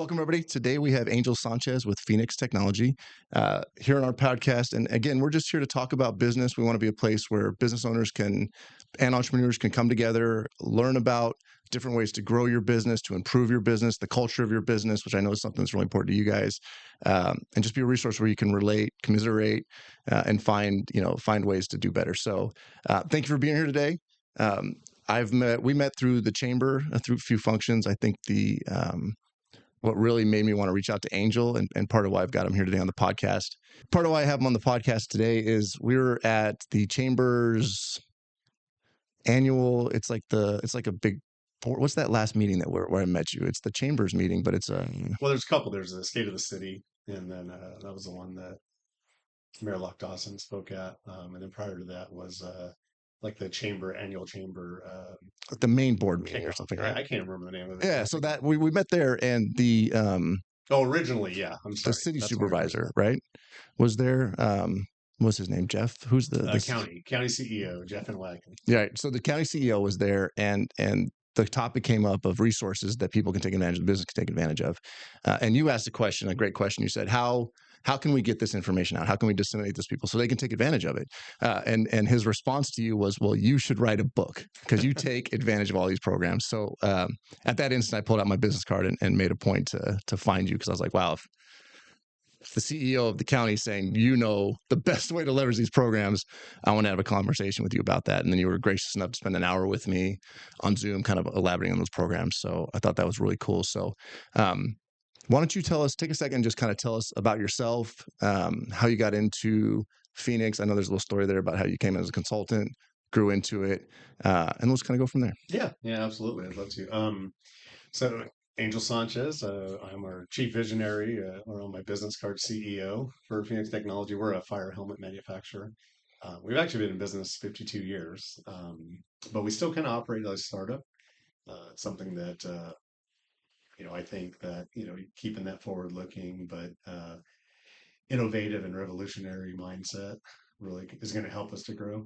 Welcome, everybody. Today we have Angel Sanchez with Phoenix Technology here on our podcast. And again, we're just here to talk about business. We want to be a place where business owners and entrepreneurs can come together, learn about different ways to grow your business, to improve your business, the culture of your business, which I know is something that's really important to you guys, and just be a resource where you can relate, commiserate, and find ways to do better. So thank you for being here today. We met through the chamber, through a few functions. I think what really made me want to reach out to Angel and part of why I've got him here today on the podcast. Part of why I have him on the podcast today is we're at the Chamber's annual, it's like a big, what's that last meeting where I met you? It's the Chamber's meeting, but it's Well, there's a couple. There's the State of the City, and then that was the one that Mayor Locke Dawson spoke at. And then prior to that was like the annual chamber the main board meeting or kickoff. something, right? I can't remember the name of it. Yeah, so that we met there, and originally, yeah. I'm the sorry. city That's what I remember. supervisor, right, was there. What's his name? Jeff? Who's the county CEO, Jeff and Wagon. Yeah, so the county CEO was there, and the topic came up of resources that people can take advantage of, the business can take advantage of. And you asked a great question. You said, how can we get this information out? How can we disseminate this to people so they can take advantage of it? And his response to you was, well, you should write a book because you take advantage of all these programs. So at that instant, I pulled out my business card and made a point to find you because I was like, wow, if the CEO of the county is saying, the best way to leverage these programs, I want to have a conversation with you about that. And then you were gracious enough to spend an hour with me on Zoom, kind of elaborating on those programs. So I thought that was really cool. So why don't you take a second and just kind of tell us about yourself, how you got into Phoenix. I know there's a little story there about how you came in as a consultant, grew into it, and let's kind of go from there. Yeah, absolutely. I'd love to. So Angel Sanchez, I'm our chief visionary, or on my business card, CEO for Phoenix Technology. We're a fire helmet manufacturer. We've actually been in business 52 years, but we still kind of operate as a startup. It's something that, I think that, keeping that forward looking, but innovative and revolutionary mindset really is going to help us to grow.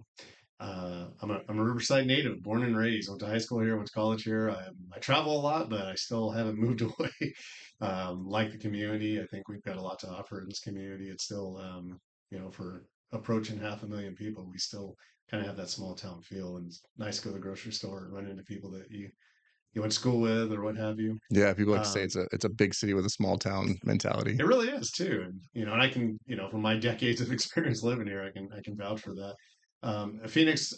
I'm a Riverside native, born and raised. Went to high school here, went to college here. I travel a lot, but I still haven't moved away. Like the community, I think we've got a lot to offer in this community. It's still, for approaching 500,000 people, we still kind of have that small town feel. And it's nice to go to the grocery store and run into people that you went to school with or what have you. Yeah, people like to say it's a big city with a small town mentality. It really is too, and I can, from my decades of experience living here, I can vouch for that. Phoenix,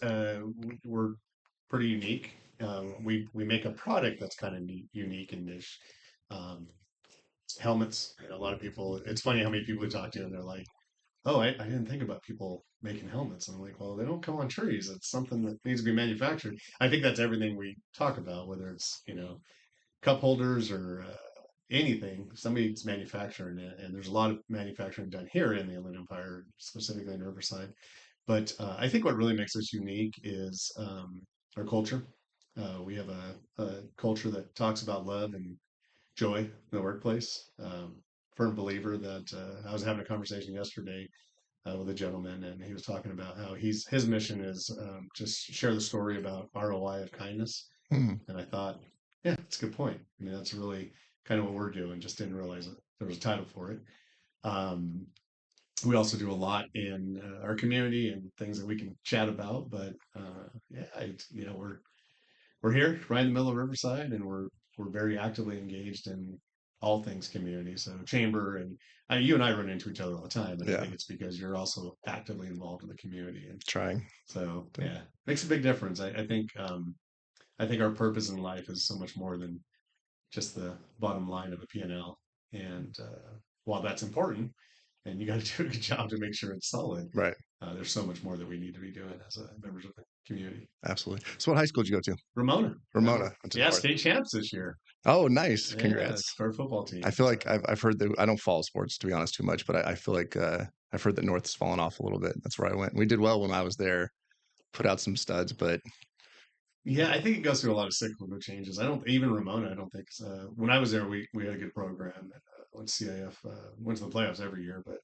we're pretty unique. We make a product that's kind of unique and niche. Um, Helmets. A lot of people. It's funny how many people we talk to, and they're like, "Oh, I didn't think about people making helmets." And I'm like, "Well, they don't come on trees. It's something that needs to be manufactured." I think that's everything we talk about, whether it's cup holders or anything. Somebody's manufacturing it, and there's a lot of manufacturing done here in the Inland Empire, specifically in Riverside. But I think what really makes us unique is our culture. We have a culture that talks about love and joy in the workplace. Firm believer that I was having a conversation yesterday with a gentleman, and he was talking about how his mission is just share the story about ROI of kindness. Mm. And I thought, yeah, that's a good point. I mean, that's really kind of what we're doing. Just didn't realize that there was a title for it. Um, we also do a lot in our community and things that we can chat about. But we're here right in the middle of Riverside, and we're very actively engaged in all things community. So chamber and you and I run into each other all the time, and I think it's because you're also actively involved in the community and trying. So yeah, makes a big difference. I think our purpose in life is so much more than just the bottom line of a P&L. And while that's important, and you got to do a good job to make sure it's solid, right? There's so much more that we need to be doing as members of the community. Absolutely. So what high school did you go to? Ramona. Yeah, state champs this year. Oh, nice. Yeah, congrats. our football team. I feel like I've heard that. I don't follow sports, to be honest, too much, but I feel like I've heard that North has fallen off a little bit. That's where I went. We did well when I was there, put out some studs, but yeah, I think it goes through a lot of cyclical changes. I don't even Ramona. I don't think when I was there, we had a good program. Went CIF, went to the playoffs every year, but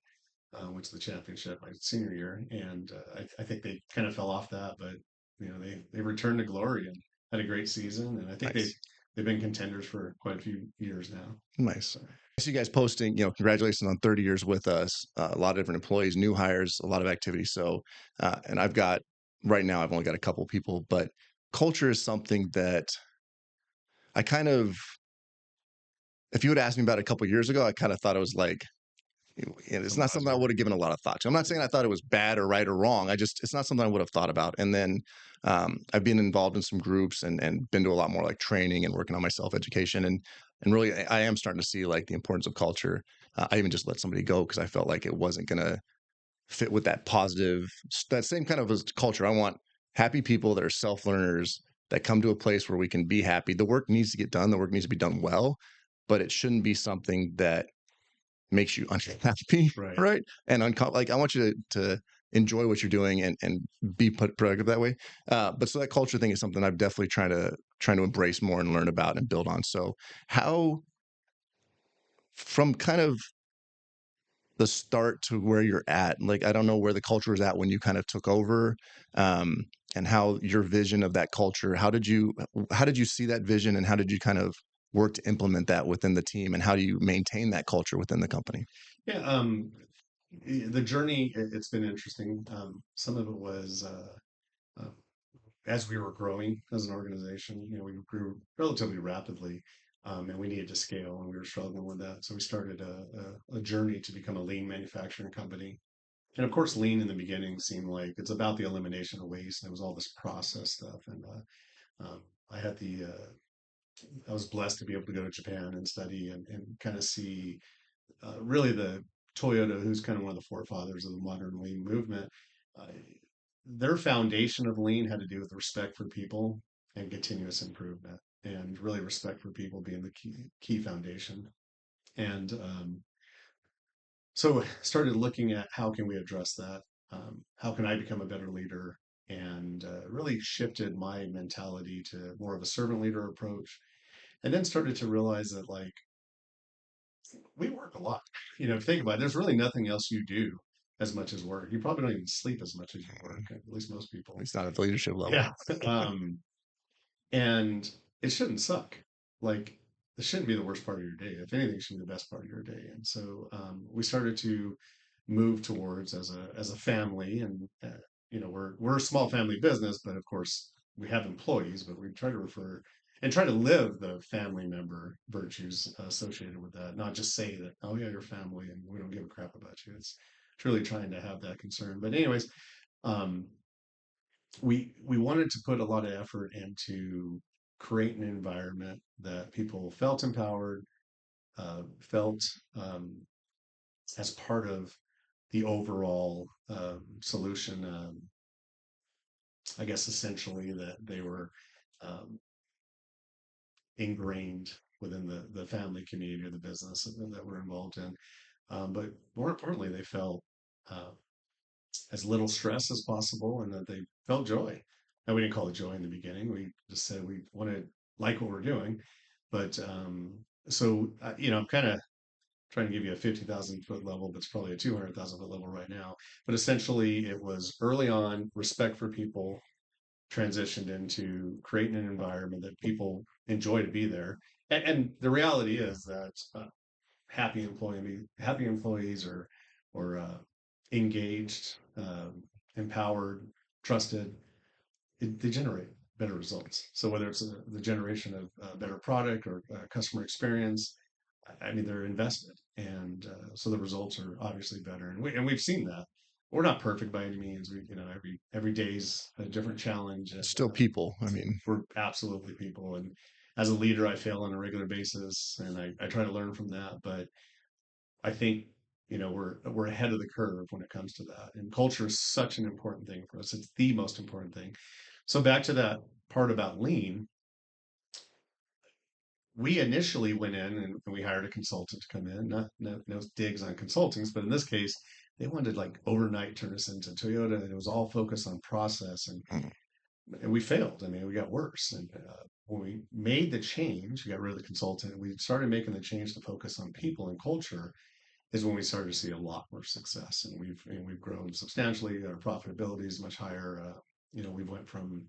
went to the championship my senior year, and I think they kind of fell off that. But they returned to glory and had a great season, and I think nice. they've been contenders for quite a few years now. Nice. So, I see you guys posting, congratulations on 30 years with us. A lot of different employees, new hires, a lot of activity. So, and right now, I've only got a couple people, but culture is something that I kind of, if you had asked me about it a couple years ago, I kind of thought it was like, and it's a it's not something I buzzword. would have given a lot of thought to. I'm not saying I thought it was bad or right or wrong. It's not something I would have thought about. And then I've been involved in some groups and been to a lot more like training and working on my self education. And really, I am starting to see like the importance of culture. I even just let somebody go because I felt like it wasn't going to fit with that positive, that same kind of culture. I want happy people that are self learners that come to a place where we can be happy. The work needs to get done. The work needs to be done well, but it shouldn't be something that makes you unhappy, Right. right? And like I want you to enjoy what you're doing and be productive that way. But so that culture thing is something I'm definitely trying to embrace more and learn about and build on. So how from kind of the start to where you're at, like I don't know where the culture was at when you kind of took over, um, and how your vision of that culture. How did you see that vision, and how did you kind of work to implement that within the team, and how do you maintain that culture within the company? Yeah. The journey, it's been interesting. Some of it was uh, as we were growing as an organization, we grew relatively rapidly, and we needed to scale, and we were struggling with that. So we started a journey to become a lean manufacturing company. And of course, lean in the beginning seemed like it's about the elimination of waste, and it was all this process stuff. And I had I was blessed to be able to go to Japan and study and kind of see really the Toyota, who's kind of one of the forefathers of the modern lean movement. Uh, their foundation of lean had to do with respect for people and continuous improvement, and really respect for people being the key foundation. And so started looking at how can we address that? How can I become a better leader? And really shifted my mentality to more of a servant leader approach. And then started to realize that like we work a lot. Think about it, there's really nothing else you do as much as work. You probably don't even sleep as much as you work, at least most At people. least not at the leadership level. Yeah. Um, and it shouldn't suck. Like, this shouldn't be the worst part of your day. If anything, it should be the best part of your day. And so we started to move towards as a family, and we're a small family business, but of course we have employees, but we try to refer and try to live the family member virtues associated with that, not just say that, oh yeah, you're family and we don't give a crap about you. It's truly trying to have that concern. But anyways, um, we wanted to put a lot of effort into create an environment that people felt empowered, felt as part of the overall solution. I guess essentially that they were um, ingrained within the family community or the business that we're involved in. But more importantly, they felt uh, as little stress as possible, and that they felt joy. And we didn't call it joy in the beginning. We just said we want to like what we're doing. But I'm kind of trying to give you a 50,000 foot level, but it's probably a 200,000 foot level right now. But essentially, it was early on respect for people transitioned into creating an environment that people enjoy to be there. And the reality is that happy employees or engaged, empowered, trusted, they generate better results. So whether it's the generation of better product or customer experience, I mean they're invested, and so the results are obviously better. And we've seen that. We're not perfect by any means. Every day's a different challenge, and Still people. I mean, we're absolutely people. And as a leader, I fail on a regular basis, and I try to learn from that. But I think we're ahead of the curve when it comes to that. And culture is such an important thing for us. It's the most important thing. So back to that part about lean, we initially went in and we hired a consultant to come in. Not no digs on consultants, but in this case, they wanted to like overnight turn us into Toyota, and it was all focused on process, mm, and we failed. I mean, we got worse. And when we made the change, we got rid of the consultant. We started making the change to focus on people and culture. Is when we started to see a lot more success, and we've grown substantially. Our profitability is much higher. We went from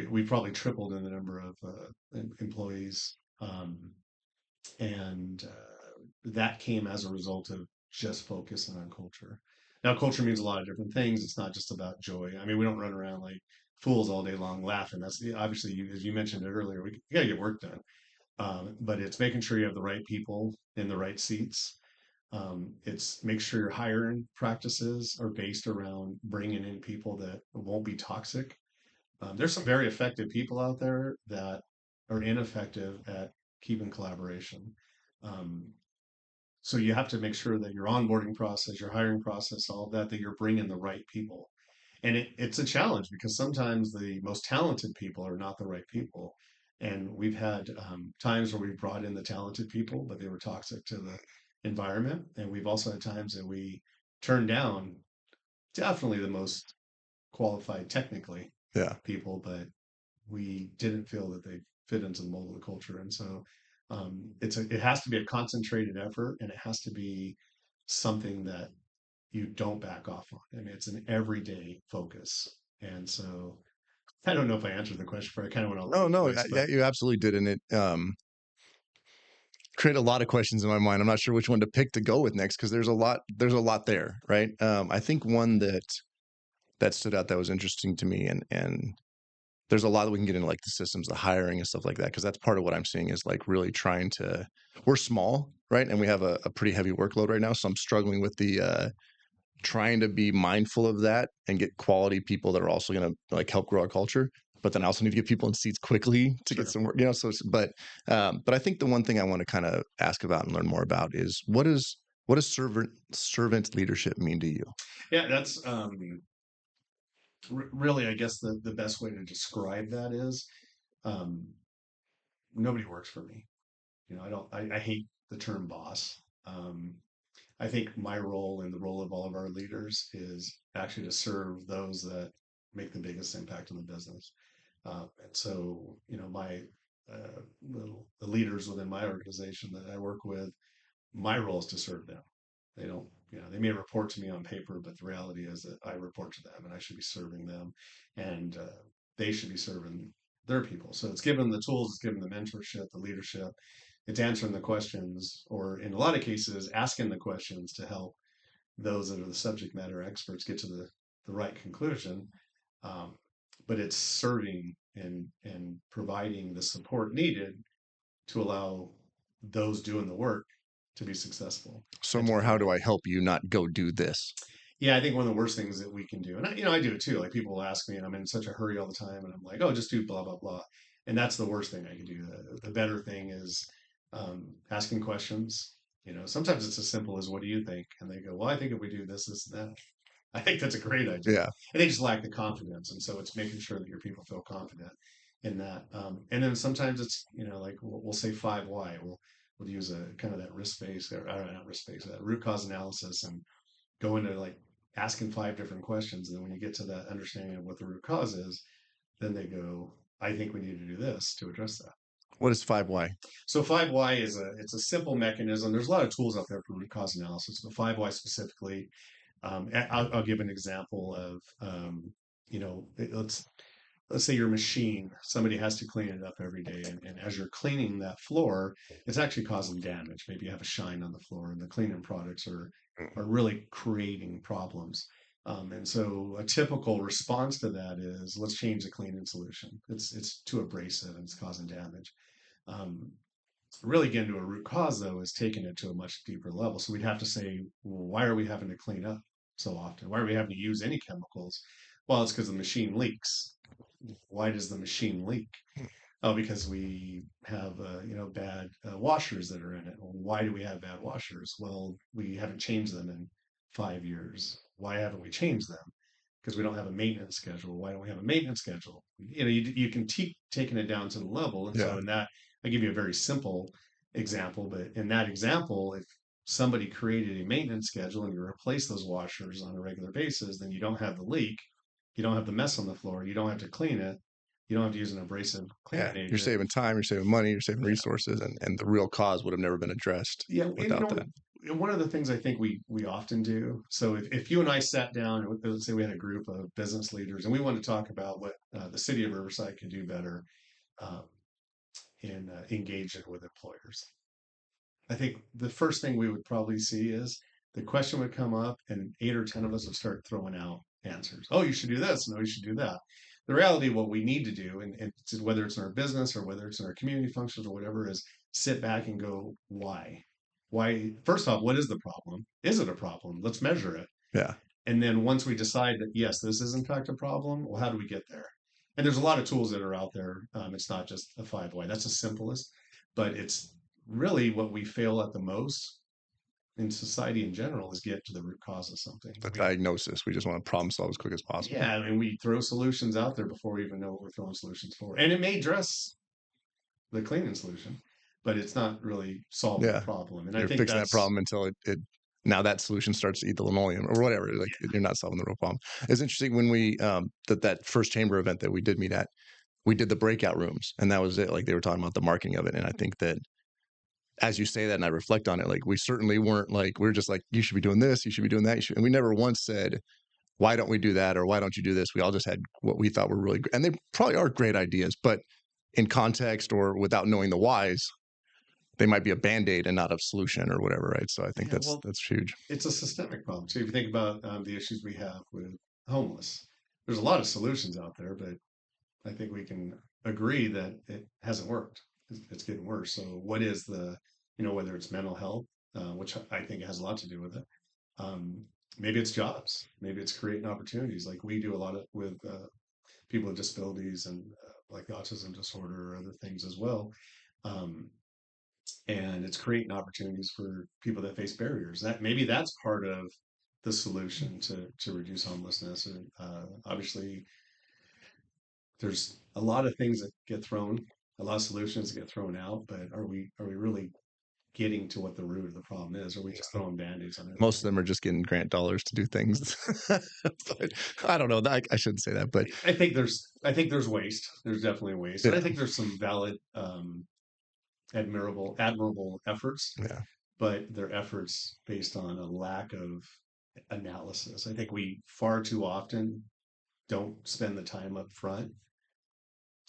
we probably tripled in the number of employees, and that came as a result of just focusing on culture. Now, culture means a lot of different things. It's not just about joy. I mean, we don't run around like fools all day long laughing. That's obviously, as you mentioned it earlier, we got to get work done. But it's making sure you have the right people in the right seats. It's make sure your hiring practices are based around bringing in people that won't be toxic. There's some very effective people out there that are ineffective at keeping collaboration. Um, so you have to make sure that your onboarding process, your hiring process, all of that, that you're bringing the right people. And it's a challenge because sometimes the most talented people are not the right people. And we've had times where we've brought in the talented people, but they were toxic to the environment. And we've also had times that we turned down definitely the most qualified technically Yeah. people, but we didn't feel that they fit into the mold of the culture. And so it has to be a concentrated effort, and it has to be something that you don't back off on. I mean, it's an everyday focus. And so I don't know if I answered the question, but I kind of went all over No, the no, place. But yeah, you absolutely did, and it created a lot of questions in my mind. I'm not sure which one to pick to go with next because there's a lot there, right? I think one that stood out that was interesting to me, and there's a lot that we can get into, like the systems, the hiring and stuff like that, because that's part of what I'm seeing is like really trying to. We're small, right, and we have a pretty heavy workload right now, so I'm struggling with the trying to be mindful of that and get quality people that are also going to like help grow our culture. But then I also need to get people in seats quickly to get sure. some work, So, but I think the one thing I want to kind of ask about and learn more about is what does servant leadership mean to you? Yeah, that's really, I guess the best way to describe that is um, nobody works for me. I hate the term boss. Um, I think my role and the role of all of our leaders is actually to serve those that make the biggest impact on the business. And so, my the leaders within my organization that I work with, my role is to serve them. They don't, they may report to me on paper, but the reality is that I report to them and I should be serving them, and they should be serving their people. So it's giving the tools, it's giving the mentorship, the leadership, it's answering the questions, or in a lot of cases, asking the questions to help those that are the subject matter experts get to the right conclusion. Um, but it's serving and providing the support needed to allow those doing the work to be successful So and to more, how do thrive. I help you not go do this? Yeah, I think one of the worst things that we can do, and I do it too. Like people will ask me, and I'm in such a hurry all the time, and I'm like, oh, just do blah blah blah, and that's the worst thing I can do. The better thing is asking questions. Sometimes it's as simple as, "What do you think?" And they go, "Well, I think if we do this, this, and that." I think that's a great idea, Yeah. and they just lack the confidence, and so it's making sure that your people feel confident in that. And then sometimes it's like we'll say 5 why. We'll use a kind of that risk based, or not risk based, root cause analysis, and go into like asking 5 different questions. And then when you get to that understanding of what the root cause is, then they go, I think we need to do this to address that. What is 5 why? So 5 why it's a simple mechanism. There's a lot of tools out there for root cause analysis, but 5 why specifically, I'll give an example of, let's say your machine, somebody has to clean it up every day. And as you're cleaning that floor, it's actually causing damage. Maybe you have a shine on the floor and the cleaning products are really creating problems. And so a typical response to that is let's change the cleaning solution. It's too abrasive and it's causing damage. Um, really getting to a root cause though is taking it to a much deeper level. So we'd have to say, well, why are we having to clean up so often? Why are we having to use any chemicals? Well, it's because the machine leaks. Why does the machine leak? Oh, because we have bad washers that are in it. Well, why do we have bad washers? Well, we haven't changed them in 5 years. Why haven't we changed them? Because we don't have a maintenance schedule. Why don't we have a maintenance schedule? You can keep taking it down to the level. And Yeah. so in that, I give you a very simple example, but in that example, if somebody created a maintenance schedule and you replace those washers on a regular basis, then you don't have the leak, you don't have the mess on the floor, you don't have to clean it, you don't have to use an abrasive Yeah. cleaning You're agent. saving time, you're saving money, you're saving Yeah. resources, and the real cause would have never been addressed Yeah, and without that. one of the things I think we often do. So if you and I sat down, and let's say we had a group of business leaders, and we want to talk about what the city of Riverside can do better um, in engaging with employers, I think the first thing we would probably see is the question would come up, and 8 or 10 of us would start throwing out answers. Oh, you should do this. No, you should do that. The reality, what we need to do, and whether it's in our business or whether it's in our community functions or whatever, is sit back and go, why? Why? First off, what is the problem? Is it a problem? Let's measure it. Yeah. And then once we decide that, yes, this is in fact a problem, well, how do we get there? And there's a lot of tools that are out there. It's not just a 5 why. That's the simplest, but it's really what we fail at the most in society in general is get to the root cause of something. The diagnosis. We just want to problem solve as quick as possible. Yeah, I mean, we throw solutions out there before we even know what we're throwing solutions for. And it may address the cleaning solution, but it's not really solving the problem. And you're I think fixing that problem until it now that solution starts to eat the linoleum or whatever. Like you're not solving the real problem. It's interesting when we that first chamber event that we did meet at, we did the breakout rooms, and that was it. Like they were talking about the marketing of it, and I think that as you say that and I reflect on it, like we certainly weren't like we were just like you should be doing this, you should be doing that, and we never once said why don't we do that or why don't you do this. We all just had what we thought were really good, and they probably are great ideas, but in context or without knowing the whys, they might be a band-aid and not a solution or whatever, right? So I think that's huge. It's a systemic problem. So if you think about the issues we have with homeless, there's a lot of solutions out there, but I think we can agree that it hasn't worked. It's getting worse. So what is whether it's mental health, which I think has a lot to do with it. Um, Maybe it's jobs. Maybe it's creating opportunities. Like we do a lot of with people with disabilities and like autism disorder or other things as well. Um, and it's creating opportunities for people that face barriers. That maybe that's part of the solution to reduce homelessness. And obviously, there's a lot of things that get thrown, a lot of solutions that get thrown out. But are we really getting to what the root of the problem is? Or are we just throwing band-aids on it? Most of them are just getting grant dollars to do things. But I don't know. I shouldn't say that, but I think there's waste. There's definitely waste, and I think there's some valid, admirable efforts, yeah. but they're efforts based on a lack of analysis. I think we far too often don't spend the time up front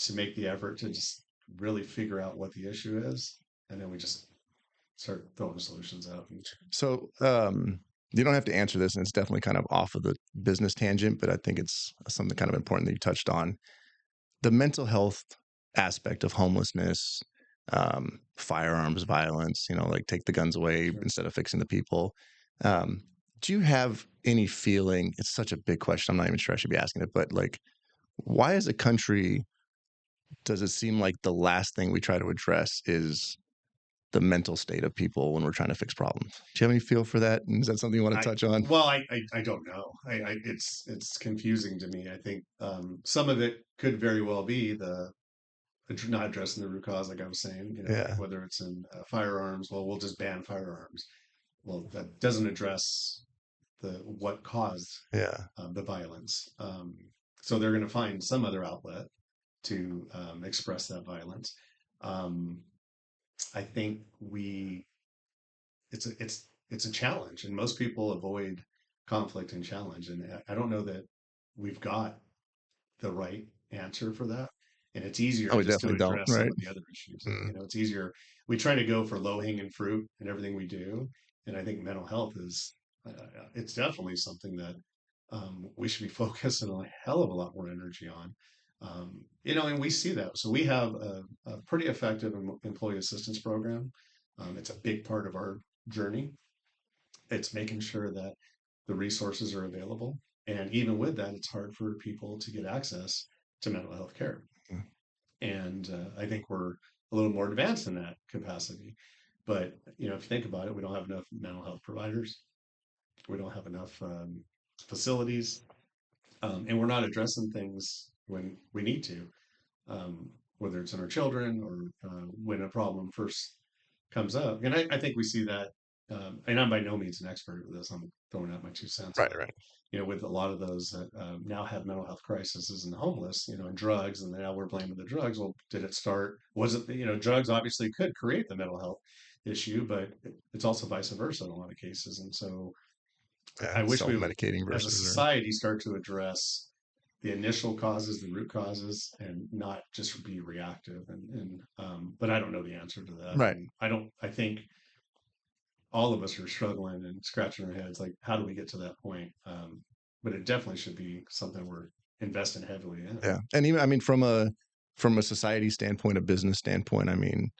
to make the effort to just really figure out what the issue is, and then we just start throwing solutions out. So you don't have to answer this, and it's definitely kind of off of the business tangent, but I think it's something kind of important that you touched on. The mental health aspect of homelessness, firearms violence, like take the guns away instead of fixing the people. Do you have any feeling, it's such a big question, I'm not even sure I should be asking it, but like, why as a country does it seem like the last thing we try to address is the mental state of people when we're trying to fix problems? Do you have any feel for that? And is that something you want to touch on? Well, I don't know. It's confusing to me. I think some of it could very well be the not addressing the root cause, like I was saying. Like whether it's in firearms, well, we'll just ban firearms. Well, that doesn't address what caused the violence. So they're going to find some other outlet to express that violence. I think it's a challenge, and most people avoid conflict and challenge. And I don't know that we've got the right answer for that. And it's easier just to address some of the other issues. It's easier. We try to go for low hanging fruit in everything we do, and I think mental health is it's definitely something that we should be focusing a hell of a lot more energy on. And we see that. So we have a pretty effective employee assistance program. It's a big part of our journey. It's making sure that the resources are available. And even with that, it's hard for people to get access to mental health care. And I think we're a little more advanced in that capacity. But, if you think about it, we don't have enough mental health providers. We don't have enough facilities. And we're not addressing things when we need to, whether it's in our children or when a problem first comes up. And I think we see that, and I'm by no means an expert with this. I'm throwing out my 2 cents. Right. With a lot of those that now have mental health crises and homeless, and drugs, and now we're blaming the drugs. Well, did it start? Was it, drugs obviously could create the mental health issue, but it's also vice versa in a lot of cases. And so Yeah, I wish we would, self-medicating as a versus or society, start to address the initial causes, the root causes, and not just be reactive. But I don't know the answer to that. right. And I think all of us are struggling and scratching our heads, like, how do we get to that point? But it definitely should be something we're investing heavily in. Yeah. And even, I mean, from a society standpoint, a business standpoint, I mean,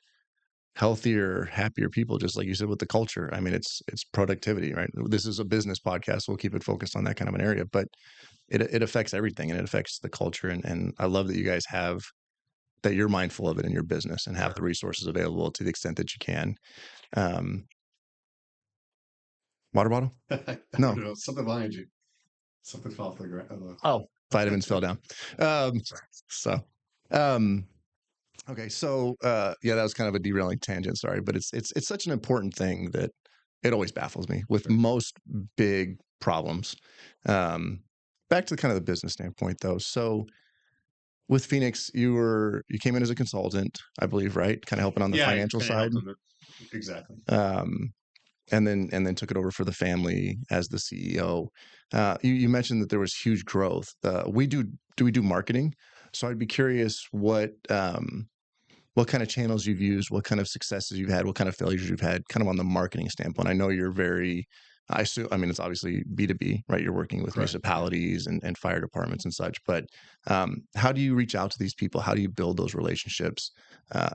healthier, happier people, just like you said with the culture. I mean, it's productivity, right? This is a business podcast. We'll keep it focused on that kind of an area, but it affects everything and it affects the culture. And I love that you guys have that you're mindful of it in your business and have Sure. the resources available to the extent that you can. Um, water bottle? I don't No. know, something behind you. Something fell off the ground. Oh, vitamins fell down. Um, so, um, okay. So, yeah, that was kind of a derailing tangent. Sorry, but it's such an important thing that it always baffles me with Sure. most big problems. Um, back to kind of the business standpoint though. So with Phoenix, you came in as a consultant, I believe, right? Kind of helping on the Yeah, I financial kind of side. helped them. Exactly. Um, and then took it over for the family as the CEO. You mentioned that there was huge growth. We do marketing? So I'd be curious what kind of channels you've used, what kind of successes you've had, what kind of failures you've had, kind of on the marketing standpoint. I know you're very, I assume, I mean, it's obviously B2B, right? You're working with Correct. Yeah. municipalities and fire departments and such, but how do you reach out to these people? How do you build those relationships?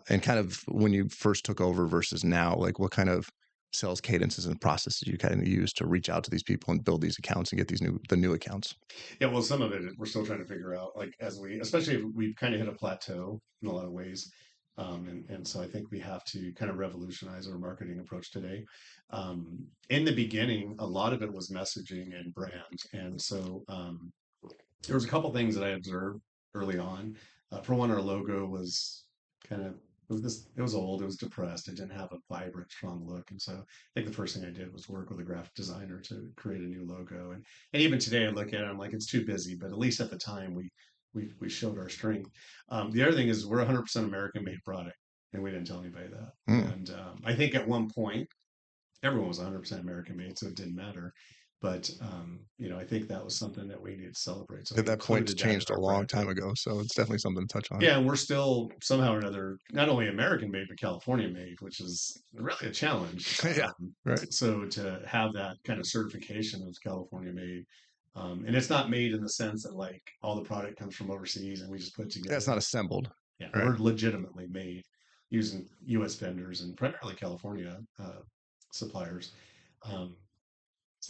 And kind of when you first took over versus now, like what kind of sales cadences and processes you kind of use to reach out to these people and build these accounts and get the new accounts? Yeah, well, some of it we're still trying to figure out, like as we, especially if we've kind of hit a plateau in a lot of ways. And so I think we have to kind of revolutionize our marketing approach today. In the beginning, a lot of it was messaging and brand. And so there was a couple things that I observed early on. For one, our logo was kind of it was old, it was depressed, it didn't have a vibrant, strong look. And so I think the first thing I did was work with a graphic designer to create a new logo. And even today I look at it, I'm like, it's too busy, but at least at the time we showed our strength. The other thing is we're 100% American made product, and we didn't tell anybody that. Mm. And I think at one point everyone was 100% American made, so it didn't matter. But I think that was something that we needed to celebrate. So At we that point's included that in changed a our long time branding. ago, so it's definitely something to touch on. Yeah, and we're still somehow or another not only American made but California made, which is really a challenge. Yeah, right. So to have that kind of certification of California made, and it's not made in the sense that like all the product comes from overseas and we just put it Yeah, it's together. not assembled, Yeah, right? we're legitimately made using U.S. vendors and primarily California suppliers. Um,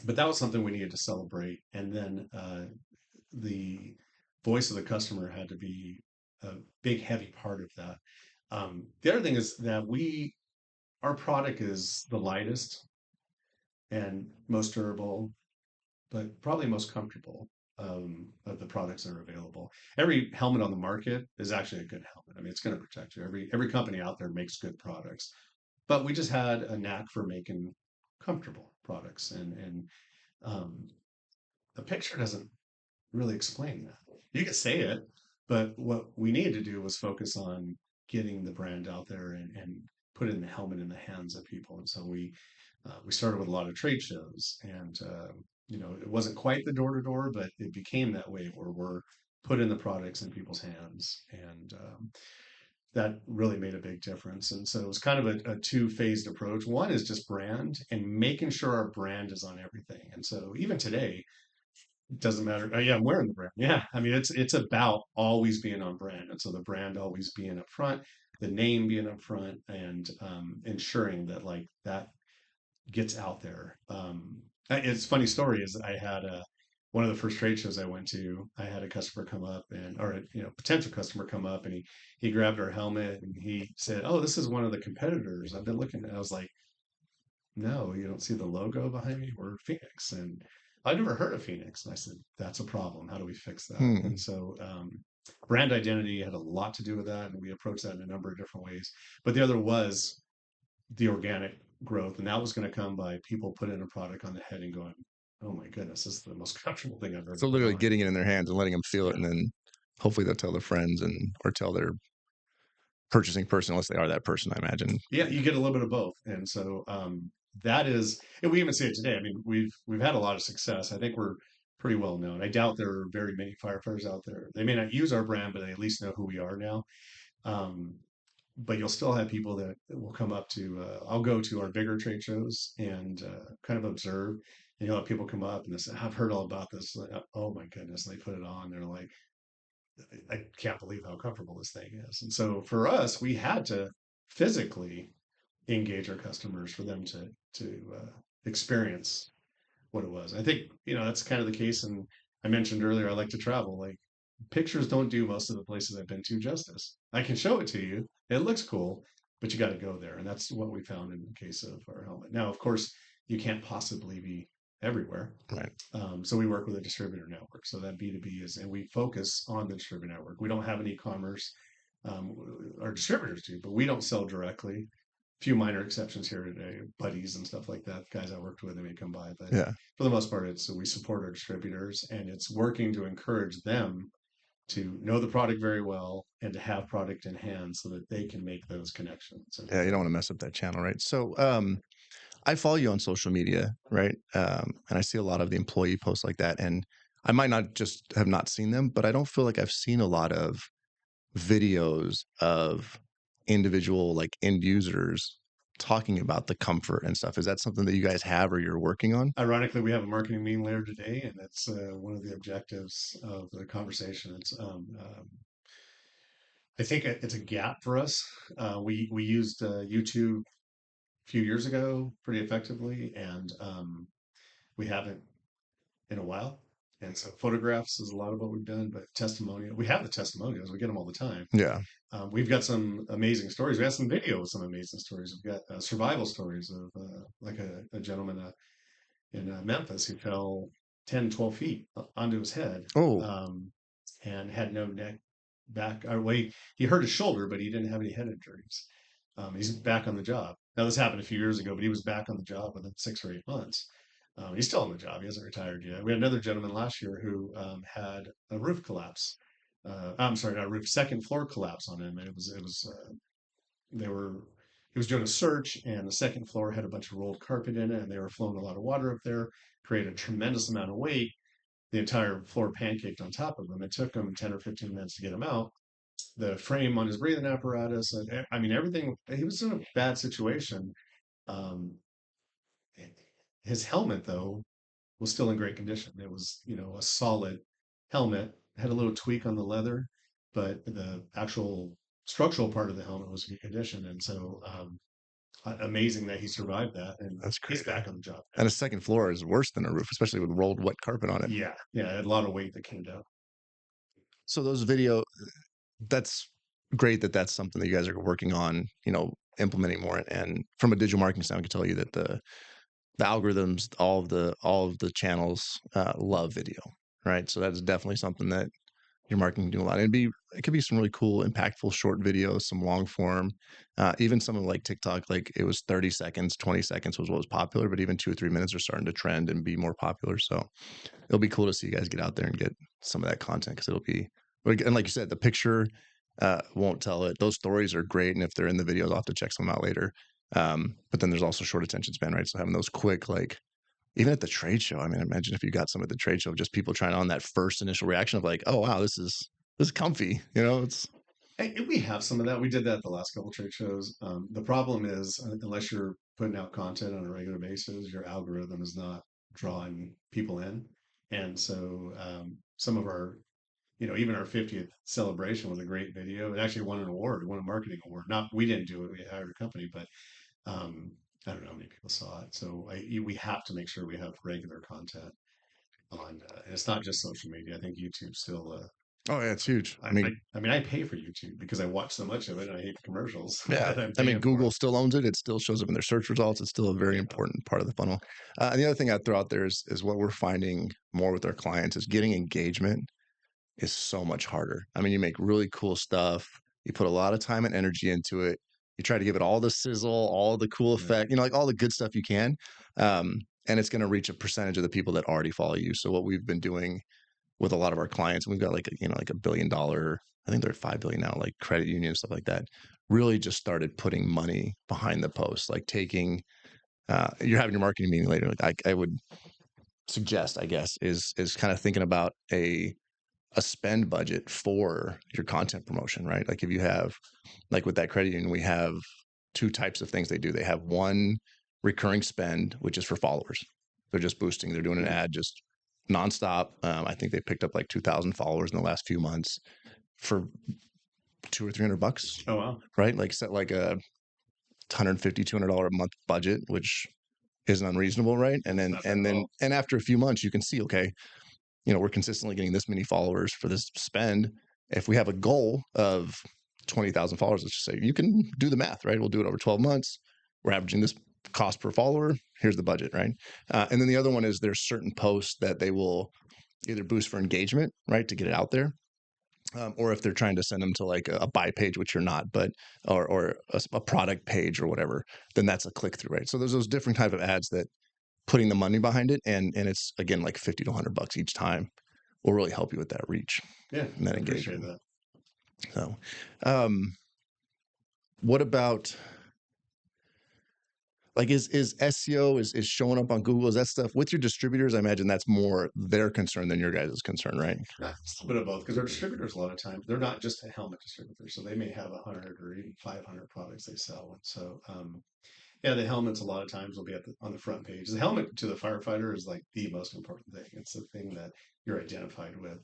but that was something we needed to celebrate. And then the voice of the customer had to be a big, heavy part of that. The other thing is that our product is the lightest and most durable, but probably most comfortable of the products that are available. Every helmet on the market is actually a good helmet. I mean, it's going to protect you. Every company out there makes good products, but we just had a knack for making comfortable products, and um, the picture doesn't really explain that. You could say it, but what we needed to do was focus on getting the brand out there and putting the helmet in the hands of people. And so we started with a lot of trade shows, and it wasn't quite the door to door, but it became that way where we're putting the products in people's hands, and that really made a big difference. And so it was kind of a two-phased approach. One is just brand and making sure our brand is on everything. And so even today, it doesn't matter. Oh, yeah, I'm wearing the brand. Yeah, I mean it's about always being on brand, and so the brand always being up front, the name being up front, and ensuring that like that gets out there. It's a funny story is I had one of the first trade shows I went to. I had a customer come up or a potential customer come up, and he grabbed our helmet and he said, "Oh, this is one of the competitors. I've been looking." I was like, no, you don't see the logo behind me. We're Phoenix. And I've never heard of Phoenix. And I said, that's a problem. How do we fix that? And Hmm. so brand identity had a lot to do with that. And we approached that in a number of different ways. But the other was the organic growth. And that was going to come by people putting a product on the head and going, oh my goodness, this is the most comfortable thing I've ever So put literally on. getting it in their hands and letting them feel it, Yeah. and then hopefully they'll tell their friends and or tell their purchasing person unless they are that person, I imagine. Yeah, you get a little bit of both. And so that is, and we even see it today. I mean, we've had a lot of success. I think we're pretty well known. I doubt there are very many firefighters out there. They may not use our brand, but they at least know who we are now. Um, but you'll still have people that will come up to, I'll go to our bigger trade shows and kind of observe. And you'll have people come up and they say, I've heard all about this. Like, oh my goodness. And they put it on. They're like, I can't believe how comfortable this thing is. And so for us, we had to physically engage our customers for them to experience what it was. I think that's kind of the case. And I mentioned earlier, I like to travel. Like pictures don't do most of the places I've been to justice. I can show it to you; it looks cool, but you got to go there, and that's what we found in the case of our helmet. Now, of course, you can't possibly be everywhere. Right. So we work with a distributor network. So that B2B is, and we focus on the distributor network. We don't have an e-commerce. Um, our distributors do, but we don't sell directly. Few minor exceptions here today, buddies and stuff like that. Guys I worked with, they may come by, but Yeah. for the most part, it's we support our distributors, and it's working to encourage them to know the product very well and to have product in hand so that they can make those connections. Yeah. You don't want to mess up that channel, right? So, I follow you on social media, right? And I see a lot of the employee posts like that, and I might not just have not seen them, but I don't feel like I've seen a lot of videos of individual like end users talking about the comfort and stuff. Is that something that you guys have or you're working on? Ironically, we have a marketing meeting later today, and that's one of the objectives of the conversation. I think it's a gap for us. We used YouTube a few years ago pretty effectively, and we haven't in a while. And so photographs is a lot of what we've done, but testimonial, we have the testimonials, we get them all the time. Yeah. We've got some amazing stories. We have some video with some amazing stories. We've got survival stories of like a gentleman in Memphis who fell 10, 12 feet onto his head Oh, um, and had no neck back. Or wait, he hurt his shoulder, but he didn't have any head injuries. He's back on the job. Now, this happened a few years ago, but he was back on the job within 6 or 8 months. He's still on the job. He hasn't retired yet. We had another gentleman last year who had a roof collapse. I'm sorry, not a roof, second floor collapse on him. And they were, he was doing a search, and the second floor had a bunch of rolled carpet in it, and they were flowing a lot of water up there, created a tremendous amount of weight. The entire floor pancaked on top of him. It took him 10 or 15 minutes to get him out. The frame on his breathing apparatus, I mean, everything, he was in a bad situation. Um, his helmet, though, was still in great condition. It was, a solid helmet, had a little tweak on the leather, but the actual structural part of the helmet was in good condition. And so, amazing that he survived that, and that's he's great. back on the job now. And a second floor is worse than a roof, especially with rolled wet carpet on it. Yeah, yeah, it had a lot of weight that came down. So those video, that's great that that's something that you guys are working on, implementing more. And from a digital marketing standpoint, I can tell you that the algorithms, all of the channels love video, right? So that's definitely something that your marketing can do a lot. It could be some really cool, impactful short videos, some long form, even some of like TikTok. Like it was 30 seconds, 20 seconds was what was popular, but even 2 or 3 minutes are starting to trend and be more popular. So it'll be cool to see you guys get out there and get some of that content because it'll be, and like you said, the picture won't tell it. Those stories are great, and if they're in the videos, I'll have to check some out later. But then there's also short attention span, right? So having those quick, like even at the trade show, I mean, imagine if you got some at the trade show, just people trying on that first initial reaction of like, oh wow, this is comfy, it's And we have some of that. We did that the last couple trade shows. The problem is, unless you're putting out content on a regular basis, your algorithm is not drawing people in. And so some of our, even our 50th celebration was a great video. It actually won an award, it won a marketing award. Not we didn't do it; we hired a company, but um, I don't know how many people saw it. So we have to make sure we have regular content on, and it's not just social media. I think YouTube still. oh yeah, it's huge. I pay for YouTube because I watch so much of it and I hate the commercials Yeah, that I'm I mean, paying for. Google still owns it. It still shows up in their search results. It's still a very Yeah. important part of the funnel. And the other thing I'd throw out there is what we're finding more with our clients is getting engagement is so much harder. I mean, you make really cool stuff. You put a lot of time and energy into it. You try to give it all the sizzle, all the cool Yeah. effect, like all the good stuff you can. And it's going to reach a percentage of the people that already follow you. So what we've been doing with a lot of our clients, and we've got like a $1 billion, I think they're at 5 billion now, like credit union and stuff like that. really just started putting money behind the post, like taking, you're having your marketing meeting later. Like I would suggest, I guess, is kind of thinking about a spend budget for your content promotion, right? Like if you have, like with that credit union, we have two types of things they do. They have one recurring spend, which is for followers. They're just boosting. They're doing an ad just nonstop. I think they picked up like 2,000 followers in the last few months for $200 or $300, Oh wow. right? Like set like a $150, $200 a month budget, which isn't unreasonable, right? And It's then not bad at all. and after a few months, you can see, okay, we're consistently getting this many followers for this spend. If we have a goal of 20,000 followers, let's just say, you can do the math, right? We'll do it over 12 months. We're averaging this cost per follower. Here's the budget, right? And then the other one is there's certain posts that they will either boost for engagement, right, to get it out there, or if they're trying to send them to like a buy page, which you're not, but or a product page or whatever, then that's a click through, right? So there's those different type of ads that putting the money behind it, and it's again like $50 to $100 each time will really help you with that reach Yeah, and that I appreciate engagement. that. So, what about like is SEO is showing up on Google? Is that stuff with your distributors? I imagine that's more their concern than your guys' concern, right? Yeah, it's a bit of both because our distributors a lot of times they're not just a helmet distributor, so they may have 100 or even 500 products they sell. And so yeah, the helmets a lot of times will be on the front page. The helmet to the firefighter is like the most important thing. It's the thing that you're identified with.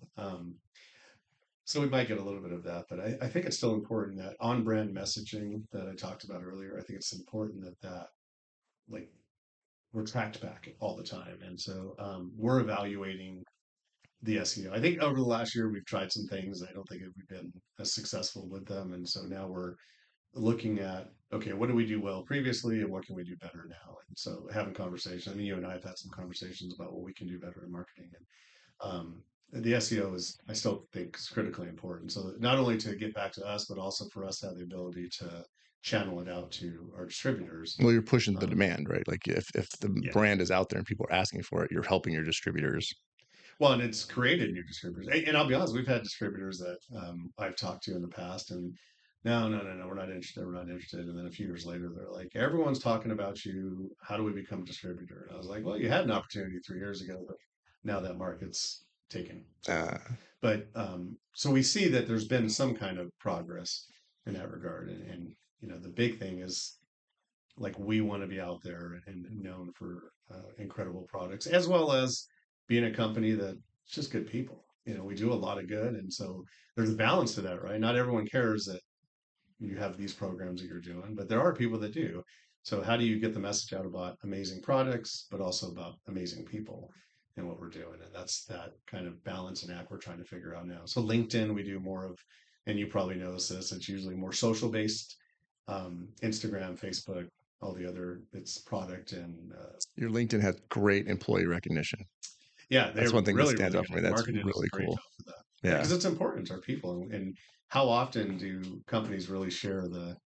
So we might get a little bit of that, but I think it's still important that on-brand messaging that I talked about earlier. I think it's important that like we're tracked back all the time, and so we're evaluating the SEO. I think over the last year we've tried some things. I don't think we've been as successful with them, and so now we're looking at okay, what do we do well previously, and what can we do better now? And so having conversations. I mean, you and I have had some conversations about what we can do better in marketing, and the SEO is, I still think, is critically important. So not only to get back to us, but also for us to have the ability to channel it out to our distributors. Well, you're pushing the Um, demand, right? Like if the yeah. brand is out there and people are asking for it, you're helping your distributors. Well, and it's created new distributors. And I'll be honest, we've had distributors that I've talked to in the past, and no, we're not interested. We're not interested. And then a few years later, they're like, everyone's talking about you. How do we become a distributor? And I was like, well, you had an opportunity 3 years ago, but now that market's taken. Uh, But so we see that there's been some kind of progress in that regard. And the big thing is like we want to be out there and known for incredible products, as well as being a company that's just good people. We do a lot of good, and so there's a balance to that, right? Not everyone cares that you have these programs that you're doing, but there are people that do. So how do you get the message out about amazing products, but also about amazing people and what we're doing? And that's that kind of balance and act we're trying to figure out now. So LinkedIn, we do more of, and you probably notice this, it's usually more social based. Instagram, Facebook, all the other, it's product and your LinkedIn has great employee recognition. yeah, That's they're one thing that really, stands really out good. for me. The That's marketing does a really great cool. job for that. Yeah, Yeah. because it's important to our people. And how often do companies really share the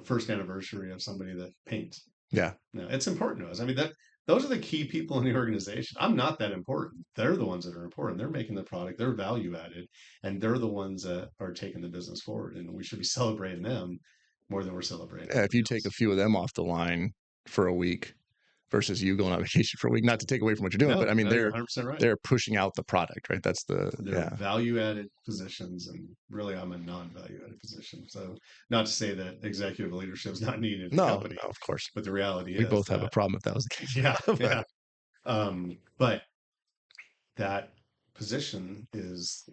first anniversary of somebody that paints? Yeah. No, it's important to us. I mean, that those are the key people in the organization. I'm not that important. They're the ones that are important. They're making the product, they're value added, and they're the ones that are taking the business forward. And we should be celebrating them more than we're celebrating Yeah. If you everybody take a else. few of them off the line for a week versus you going on vacation for a week, not to take away from what you're doing, but No, I mean, no, you're 100% right. they're pushing out the product, right? That's the, They're yeah. value added positions, and really, I'm a non value added position. So, not to say that executive leadership is not needed in the No, company, no, of course. but the reality We is both have a that, problem if that was the case. yeah, But yeah. But that position is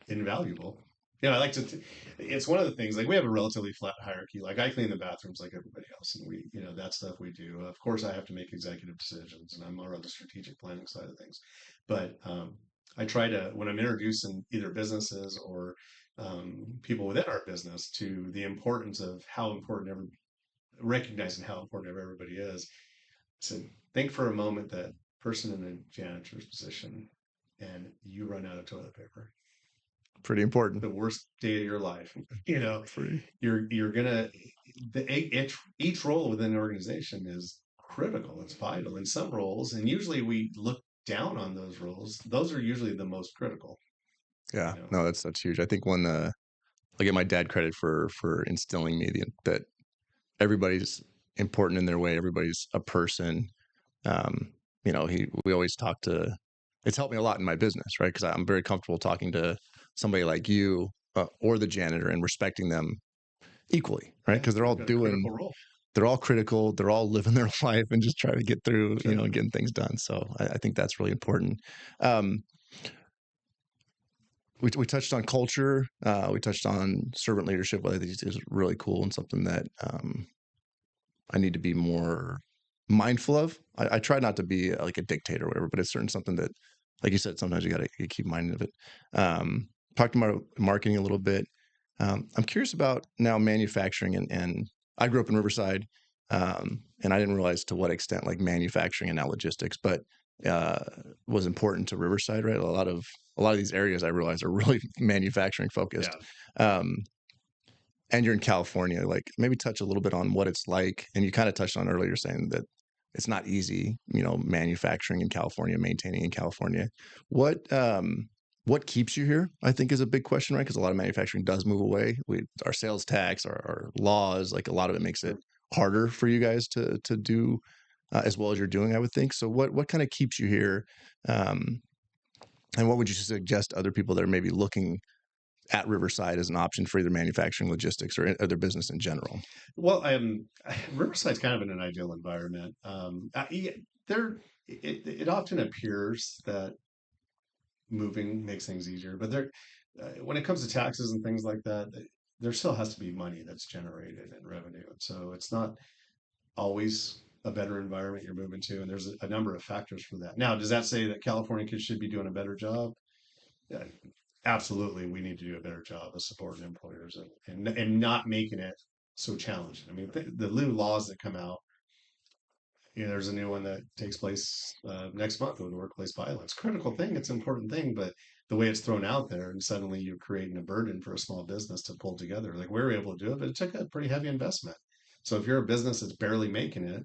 invaluable. I like to. It's one of the things. Like we have a relatively flat hierarchy. Like I clean the bathrooms like everybody else, and that stuff we do. Of course, I have to make executive decisions, and I'm more on the strategic planning side of things. But I try to when I'm introducing either businesses or people within our business to the importance of how important recognizing how important everybody is. So think for a moment that person in the janitor's position, and you run out of toilet paper, pretty important. the worst day of your life. Pretty. You're gonna each role within an organization is critical. It's vital in some roles, and usually we look down on those roles. Those are usually the most critical. Yeah. You know, No, that's huge. I think when I get my dad credit for instilling me that everybody's important in their way. Everybody's a person. Um, we always talk to. It's helped me a lot in my business, right? Because I'm very comfortable talking to somebody like you or the janitor and respecting them equally, right? Yeah, Because they're all they've got a doing, critical role. they're all critical, they're all living their life and just trying to get through, Sure. and getting things done. So I think that's really important. Um, we touched on culture. We touched on servant leadership, what I think is really cool and something that I need to be more mindful of. I try not to be like a dictator or whatever, but it's certain something that, like you said, sometimes you got to keep mind of it. Talking about marketing a little bit. I'm curious about now manufacturing, and I grew up in Riverside, and I didn't realize to what extent like manufacturing and now logistics, but uh, was important to Riverside, right? A lot of these areas I realize are really manufacturing focused. Yeah. Um, and you're in California, like maybe touch a little bit on what it's like. And you kind of touched on earlier saying that it's not easy, manufacturing in California, maintaining in California. What keeps you here, I think, is a big question, right? Because a lot of manufacturing does move away. Our sales tax, our laws, like a lot of it makes it Sure. harder for you guys to do as well as you're doing, I would think. So what kind of keeps you here? Um, and what would you suggest other people that are maybe looking at Riverside as an option for either manufacturing, logistics, or other business in general? Well, Riverside's kind of in an ideal environment. Yeah, there, it often appears that moving makes things easier, but when it comes to taxes and things like that, there still has to be money that's generated and revenue, and so it's not always a better environment you're moving to, and there's a number of factors for that. Now, does that say that California kids should be doing a better job? Yeah, absolutely, we need to do a better job of supporting employers and not making it so challenging. I mean, the new laws that come out, there's a new one that takes place next month with workplace violence. Critical thing, it's an important thing, but the way it's thrown out there, and suddenly you're creating a burden for a small business to pull together. Like we were able to do it, but it took a pretty heavy investment. So if you're a business that's barely making it,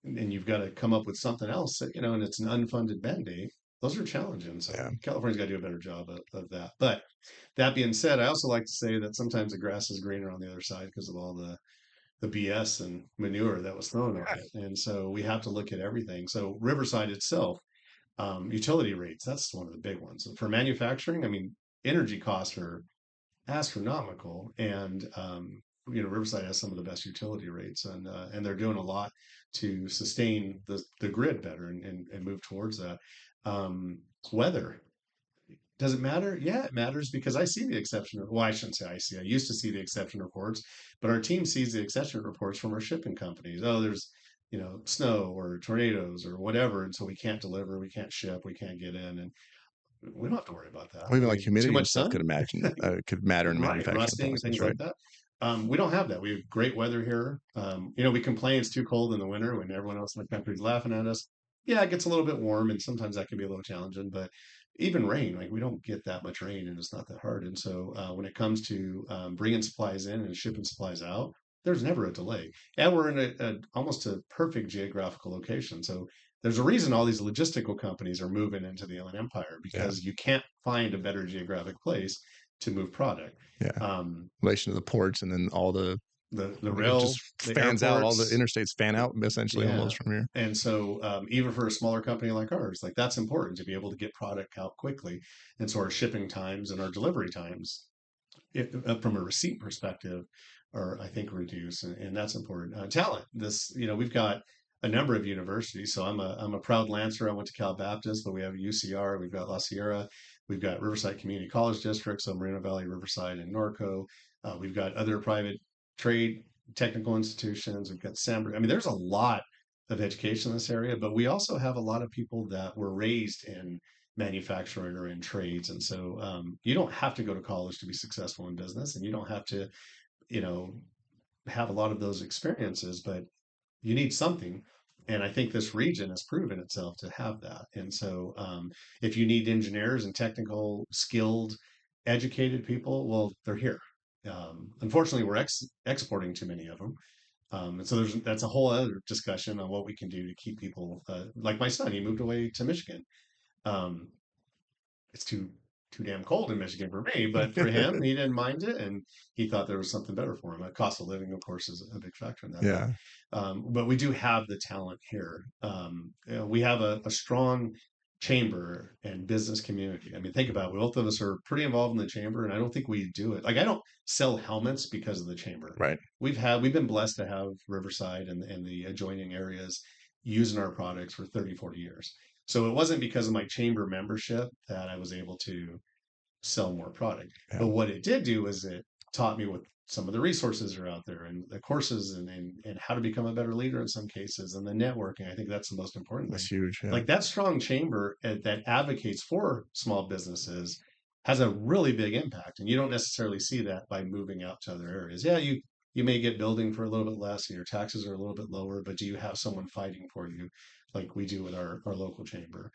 and you've got to come up with something else, and it's an unfunded mandate, those are challenging. So Yeah. California's got to do a better job of that. But that being said, I also like to say that sometimes the grass is greener on the other side because of all the BS and manure that was thrown on it. And so we have to look at everything. So Riverside itself, utility rates, that's one of the big ones. For manufacturing, I mean, energy costs are astronomical, and Riverside has some of the best utility rates, and they're doing a lot to sustain the grid better and move towards that. Um, Weather, does it matter? Yeah, it matters because I see the exception. Well, I shouldn't say I see. I used to see the exception reports, but our team sees the exception reports from our shipping companies. Oh, there's snow or tornadoes or whatever, and so we can't deliver, we can't ship, we can't get in, and we don't have to worry about that. Or I even like mean, too humidity and much stuff sun, could matter in the right? manufacturing Rusting, process, things right? like that. We don't have that. We have great weather here. We complain it's too cold in the winter when everyone else in the country is laughing at us. Yeah, it gets a little bit warm, and sometimes that can be a little challenging. But even rain, like we don't get that much rain, and it's not that hard. And so when it comes to bringing supplies in and shipping supplies out, there's never a delay. And we're in almost a perfect geographical location. So there's a reason all these logistical companies are moving into the Inland Empire Yeah. because you can't find a better geographic place to move product. Yeah. Um, Relation to the ports and then all the it just rail, the fans out, all the airports, interstates fan out essentially yeah. almost from here. And so even for a smaller company like ours, like that's important to be able to get product out quickly. And so our shipping times and our delivery times, from a receipt perspective, are I think reduced, and that's important. Talent. We've got a number of universities. So I'm a proud Lancer. I went to Cal Baptist, but we have UCR, we've got La Sierra, we've got Riverside Community College District, so Moreno Valley, Riverside, and Norco. We've got other private trade technical institutions. We've got San. I mean, there's a lot of education in this area, but we also have a lot of people that were raised in manufacturing or in trades. And so you don't have to go to college to be successful in business, and you don't have to, you know, have a lot of those experiences, but you need something. And I think this region has proven itself to have that. And so if you need engineers and technical, skilled, educated people, well, they're here. Unfortunately, we're exporting too many of them. And so that's a whole other discussion on what we can do to keep people like my son. He moved away to Michigan. Um, it's too too damn cold in Michigan for me, but for him, he didn't mind it, and he thought there was something better for him. Cost of living, of course, is a big factor in that. Yeah. But we do have the talent here. We have a strong chamber and business community. I mean, think about it. Both of us are pretty involved in the chamber, and I don't think we do it. Like, I don't sell helmets because of the chamber. Right. We've been blessed to have Riverside and the adjoining areas using our products for 30, 40 years. So it wasn't because of my chamber membership that I was able to sell more product. Yeah. But what it did do is it taught me what some of the resources are out there and the courses and how to become a better leader in some cases and the networking. I think that's the most important That's thing. huge. Yeah. Like that strong chamber that advocates for small businesses has a really big impact. And you don't necessarily see that by moving out to other areas. Yeah, you may get building for a little bit less and your taxes are a little bit lower, but do you have someone fighting for you like we do with our local chamber?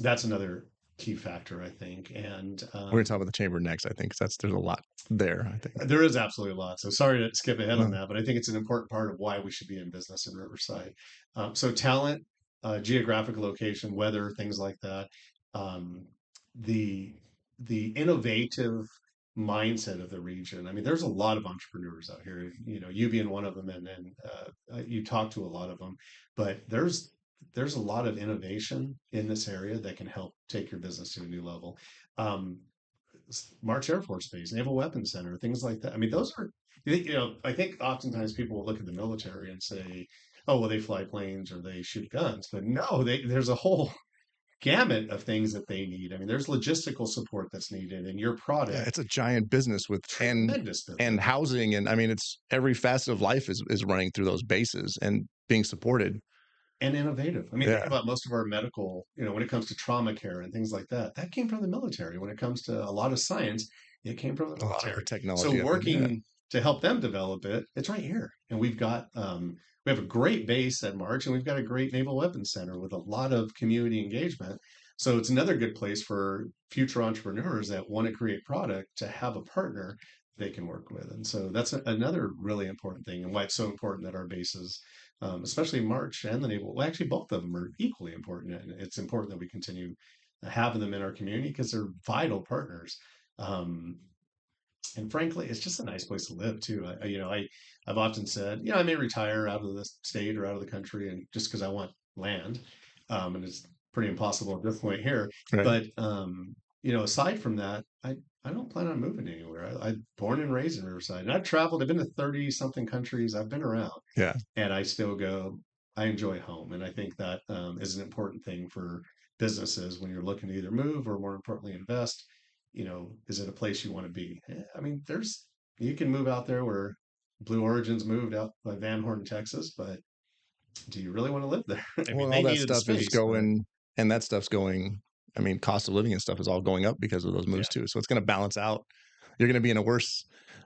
That's another key factor, I think. And We're going to talk about the chamber next, I think, 'cause there's a lot there, I think. there is absolutely a lot. So sorry to skip ahead on No. that, but I think it's an important part of why we should be in business in Riverside. So talent, geographic location, weather, things like that. Um, the the innovative mindset of the region. I mean, there's a lot of entrepreneurs out here. You know, you being one of them, and then you talk to a lot of them. But there's a lot of innovation in this area that can help take your business to a new level. Um, March Air Force Base, Naval Weapons Center, things like that. I mean, those are, I think oftentimes people will look at the military and say, oh, well, they fly planes or they shoot guns. But no, there's a whole gamut of things that they need. I mean, there's logistical support that's needed, and your Yeah, product, it's a giant business with tremendous and business. housing, and I mean, it's every facet of life is running through those bases and being supported. And innovative. I mean, think Yeah, about most of our medical, when it comes to trauma care and things like that, that came from the military. When it comes to a lot of science, it came from the a lot of the military. So technology. I think. Yeah, working to help them develop it, it's right here. And we have a great base at March, and we've got a great Naval Weapons Center with a lot of community engagement. So it's another good place for future entrepreneurs that want to create product to have a partner they can work with. And so that's another really important thing, and why it's so important that our bases, especially March and the Naval. Well, actually, both of them are equally important, and it's important that we continue having them in our community because they're vital partners. Um, and frankly, it's just a nice place to live too. I've often said, I may retire out of the state or out of the country, and just because I want land, and it's pretty impossible at this point here. right. But aside from that, I don't plan on moving anywhere. I born and raised in Riverside, and I've traveled. I've been to 30 something countries. I've been around, Yeah, and I still go. I enjoy home, and I think that is an important thing for businesses when you're looking to either move or, more importantly, invest. Is it a place you want to be? I mean, you can move out there where Blue Origin's moved out by Van Horn, Texas, but do you really want to live there? I mean, well, they all that needed the stuff is space, but going, and that stuff's going. I mean, cost of living and stuff is all going up because of those moves yeah, too. So it's going to balance out. You're going to be in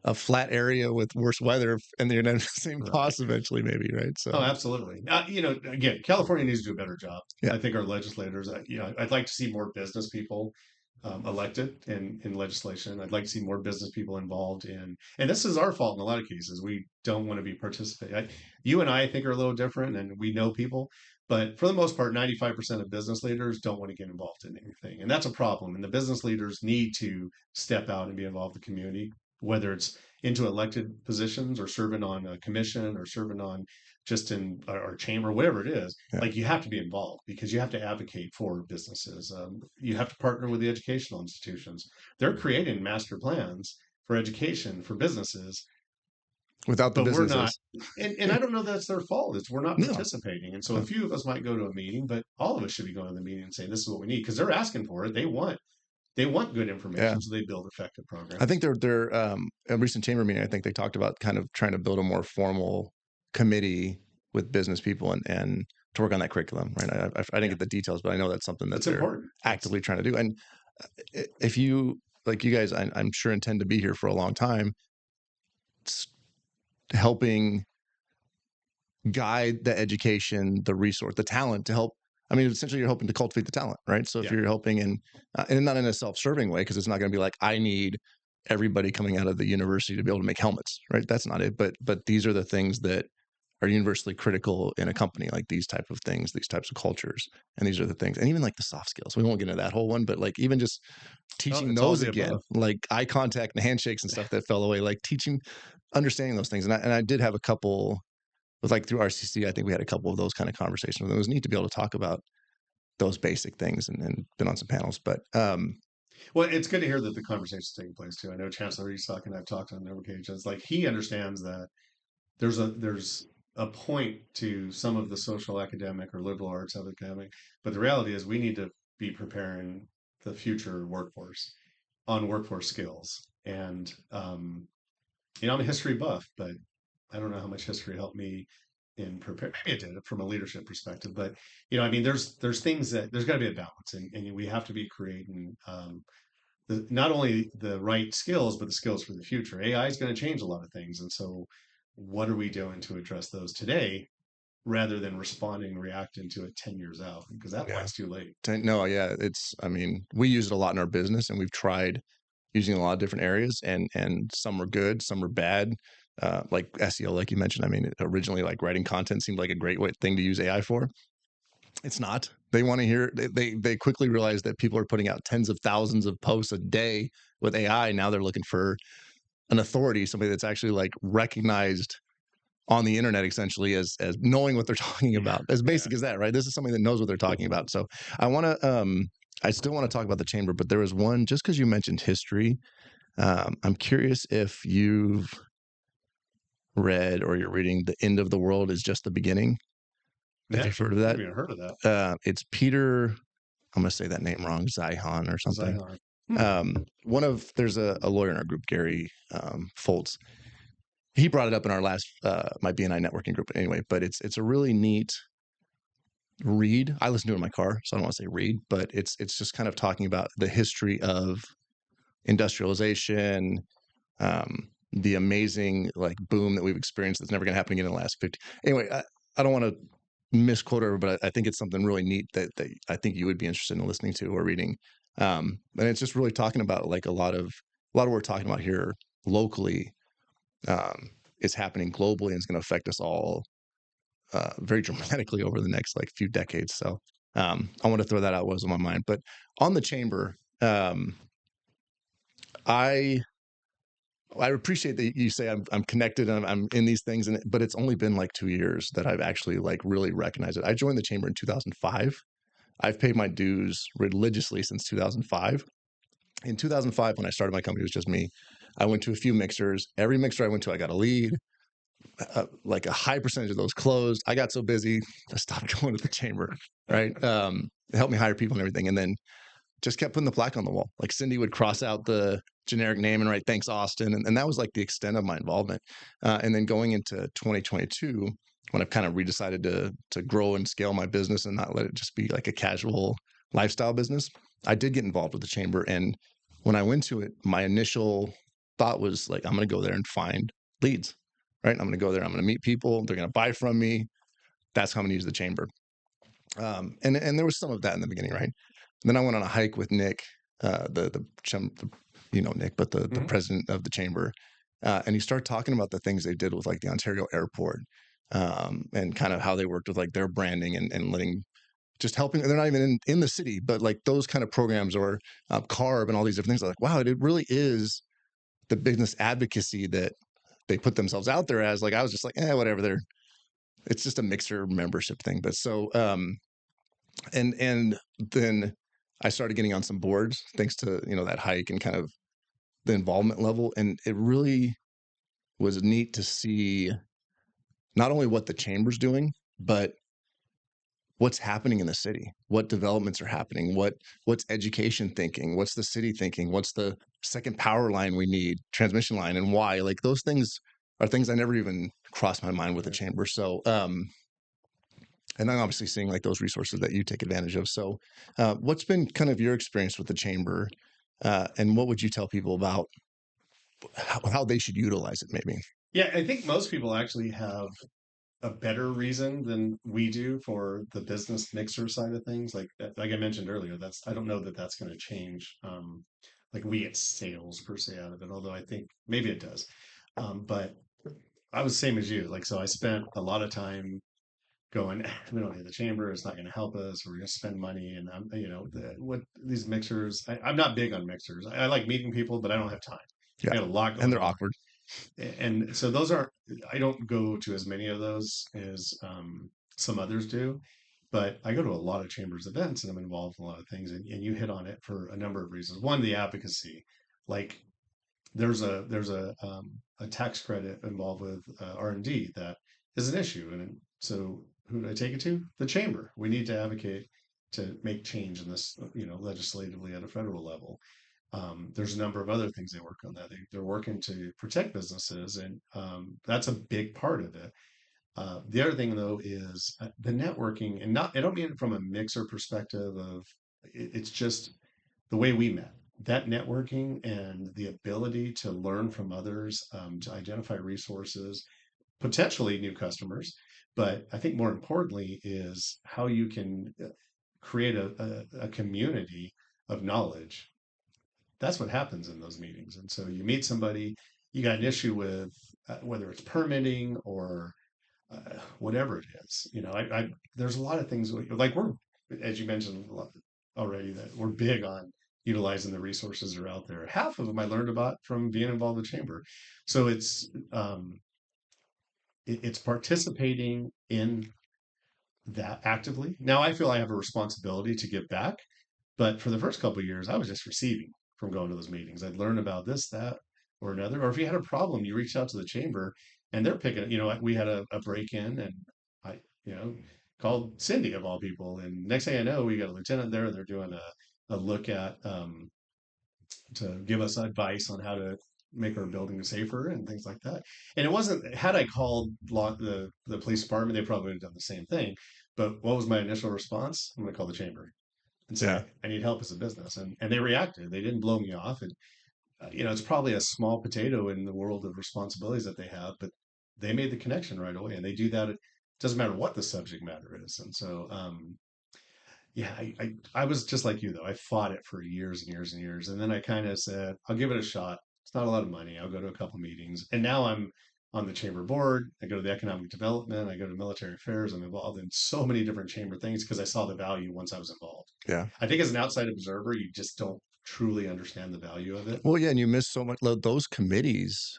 a flat area with worse weather, and you're going to have the same right. costs eventually, maybe, right? Oh, So absolutely. Again, California needs to do a better job. yeah, I think our legislators, I'd like to see more business people elected in legislation. I'd like to see more business people involved and this is our fault in a lot of cases. We don't want to be participating. You and I think are a little different, and we know people, but for the most part, 95% of business leaders don't want to get involved in anything, and that's a problem. And the business leaders need to step out and be involved in the community, whether it's into elected positions or serving on a commission or serving on just in our chamber, whatever it is. yeah. Like, you have to be involved because you have to advocate for businesses. You have to partner with the educational institutions. They're creating master plans for education for businesses, Without the but we're not. businesses, And I don't know that's their fault. It's we're not no. participating. And so a No. few of us might go to a meeting, but all of us should be going to the meeting and saying this is what we need because they're asking for it. They want good Yeah, information, so they build effective I programs. think they're a recent chamber meeting. I think they talked about kind of trying to build a more formal committee with business people and to work on that curriculum. Right. I didn't Yeah, get the details, but I know that's something that it's they're important. actively trying to do. And if you like, you guys, I'm sure intend to be here for a long time, helping guide the education, the resource, the talent to help. I mean, essentially, you're hoping to cultivate the talent, right? So if Yeah. you're helping and not in a self-serving way, because it's not going to be like I need everybody coming out of the university to be able to make helmets, right? That's not it. But these are the things that are universally critical in a company, like these type of things, these types of cultures, and these are the things, and even like the soft skills. We won't get into that whole one, but like even just Oh, teaching it's all those the again, above. like eye contact and handshakes and stuff that fell away, like teaching, understanding those things. And I did have a couple with like through RCC. I think we had a couple of those kind of conversations. It was neat to be able to talk about those basic things and been on some panels. But Well, it's good to hear that the conversation's taking place too. I know Chancellor Isak and I've talked on a number of occasions. Like he understands that there's a point to some of the social academic or liberal arts academic, but the reality is we need to be preparing the future workforce on workforce skills. And I'm a history buff, but I don't know how much history helped me in prepare. Maybe it did from a leadership perspective, but I mean, there's things that there's got to be a balance, and we have to be creating not only the right skills, but the skills for the future. AI is going to change a lot of things. And so, what are we doing to address those today rather than responding, reacting to it 10 years out? Because that yeah, point's too late. no, yeah, I mean, we use it a lot in our business, and we've tried using a lot of different areas, and some are good, some are bad. Like SEO, like you mentioned, I mean, originally like writing content seemed like a great thing to use AI for. It's not. They want to hear. They quickly realize that people are putting out tens of thousands of posts a day with AI. Now they're looking for an authority, somebody that's actually like recognized on the internet, essentially as knowing what they're talking Yeah, about. As yeah, basic as that, right? This is somebody that knows what they're talking about. So I want to. I still want to talk about the chamber, but there was one just because you mentioned history. I'm curious if you've read or you're reading "The End of the World is Just the Beginning." Have yeah. you heard of that? Never even heard of that. It's Peter. I'm going to say that name wrong, Zihan or something. Zion. Hmm. There's a lawyer in our group, Gary Foltz. He brought it up in our last my BNI networking group anyway. But it's a really neat read. I listen to it in my car, so I don't want to say read, but it's just kind of talking about the history of industrialization, the amazing like boom that we've experienced that's never going to happen again in the last 50. Anyway, I don't want to misquote her, but I think it's something really neat that I think you would be interested in listening to or reading. And it's just really talking about like a lot of what we're talking about here locally is happening globally and it's going to affect us all very dramatically over the next like few decades. So I want to throw that out what was on my mind. But on the chamber, I I appreciate that you say I'm connected and I'm in these things, but it's only been like 2 years that I've actually like really recognized it. I joined the chamber in 2005. I've paid my dues religiously since 2005. In 2005, when I started my company, it was just me. I went to a few mixers. Every mixer I went to, I got a lead. Like a high percentage of those closed. I got so busy, I stopped going to the chamber. Right, it helped me hire people and everything, and then just kept putting the plaque on the wall. Like Cindy would cross out the generic name and write "Thanks, Austin," and that was like the extent of my involvement. And then going into 2022, when I've kind of redecided to grow and scale my business and not let it just be like a casual lifestyle business, I did get involved with the chamber. And when I went to it, my initial thought was like, I'm going to go there and find leads. Right, I'm going to go there. I'm going to meet people. They're going to buy from me. That's how I'm going to use the chamber. And there was some of that in the beginning, right? And then I went on a hike with Nick, Nick, but the Hmm. president of the chamber, and he started talking about the things they did with like the Ontario airport, and kind of how they worked with like their branding and letting just helping. They're not even in the city, but like those kind of programs or CARB and all these different things. Like, wow, it really is the business advocacy that they put themselves out there as. Like, I was just like, whatever. It's just a mixer membership thing. But so and then I started getting on some boards thanks to that hike and kind of the involvement level, and it really was neat to see not only what the chamber's doing, but what's happening in the city, what developments are happening, what's education thinking, what's the city thinking, what's the second power line we need, transmission line, and why. Like those things are things I never even crossed my mind with the Right. chamber. So and then obviously seeing like those resources that you take advantage of. So, what's been kind of your experience with the chamber, and what would you tell people about how they should utilize it? Maybe. Yeah, I think most people actually have a better reason than we do for the business mixer side of things. Like I mentioned earlier, that's I don't know that that's going to change. Like we get sales per se out of it, although I think maybe it does. But I was same as you. Like, so I spent a lot of time going, we don't need the chamber. It's not going to help us. We're going to spend money. And what these mixers, I'm not big on mixers. I like meeting people, but I don't have time. Yeah. I got a lot And going they're on. awkward. And so those are, I don't go to as many of those as some others do, but I go to a lot of chambers events and I'm involved in a lot of things. And you hit on it for a number of reasons. One, the advocacy, like there's a tax credit involved with R&D that is an issue, and so who do I take it to? The chamber. We need to advocate to make change in this, legislatively at a federal level. There's a number of other things they work on that. They're working to protect businesses, and that's a big part of it. The other thing, though, is the networking, and not I don't mean it from a mixer perspective of it's just the way we met. That networking and the ability to learn from others, to identify resources, potentially new customers, but I think more importantly is how you can create a community of knowledge. That's what happens in those meetings. And so you meet somebody, you got an issue with whether it's permitting or whatever it is. There's a lot of things like we're, as you mentioned already, that we're big on utilizing the resources that are out there. Half of them I learned about from being involved with chamber. So it's participating in that actively. Now I feel I have a responsibility to give back, but for the first couple of years, I was just receiving from going to those meetings. I'd learn about this, that, or another. Or if you had a problem, you reached out to the chamber and they're picking, we had a break in and I, called Cindy of all people. And next thing I know, we got a lieutenant there and they're doing a look at, to give us advice on how to make our building safer and things like that. And it wasn't, had I called the police department, they probably would have done the same thing. But what was my initial response? I'm going to call the chamber and Yeah. say, I need help as a business. And they reacted. They didn't blow me off. And, it's probably a small potato in the world of responsibilities that they have, but they made the connection right away. And they do that. It doesn't matter what the subject matter is. And so, yeah, I was just like you, though. I fought it for years and years and years. And then I kind of said, I'll give it a shot. It's not a lot of money. I'll go to a couple meetings. And now I'm on the chamber board. I go to the economic development. I go to military affairs. I'm involved in so many different chamber things because I saw the value once I was involved. Yeah. I think as an outside observer, you just don't truly understand the value of it. Well, yeah, and you miss so much. Those committees,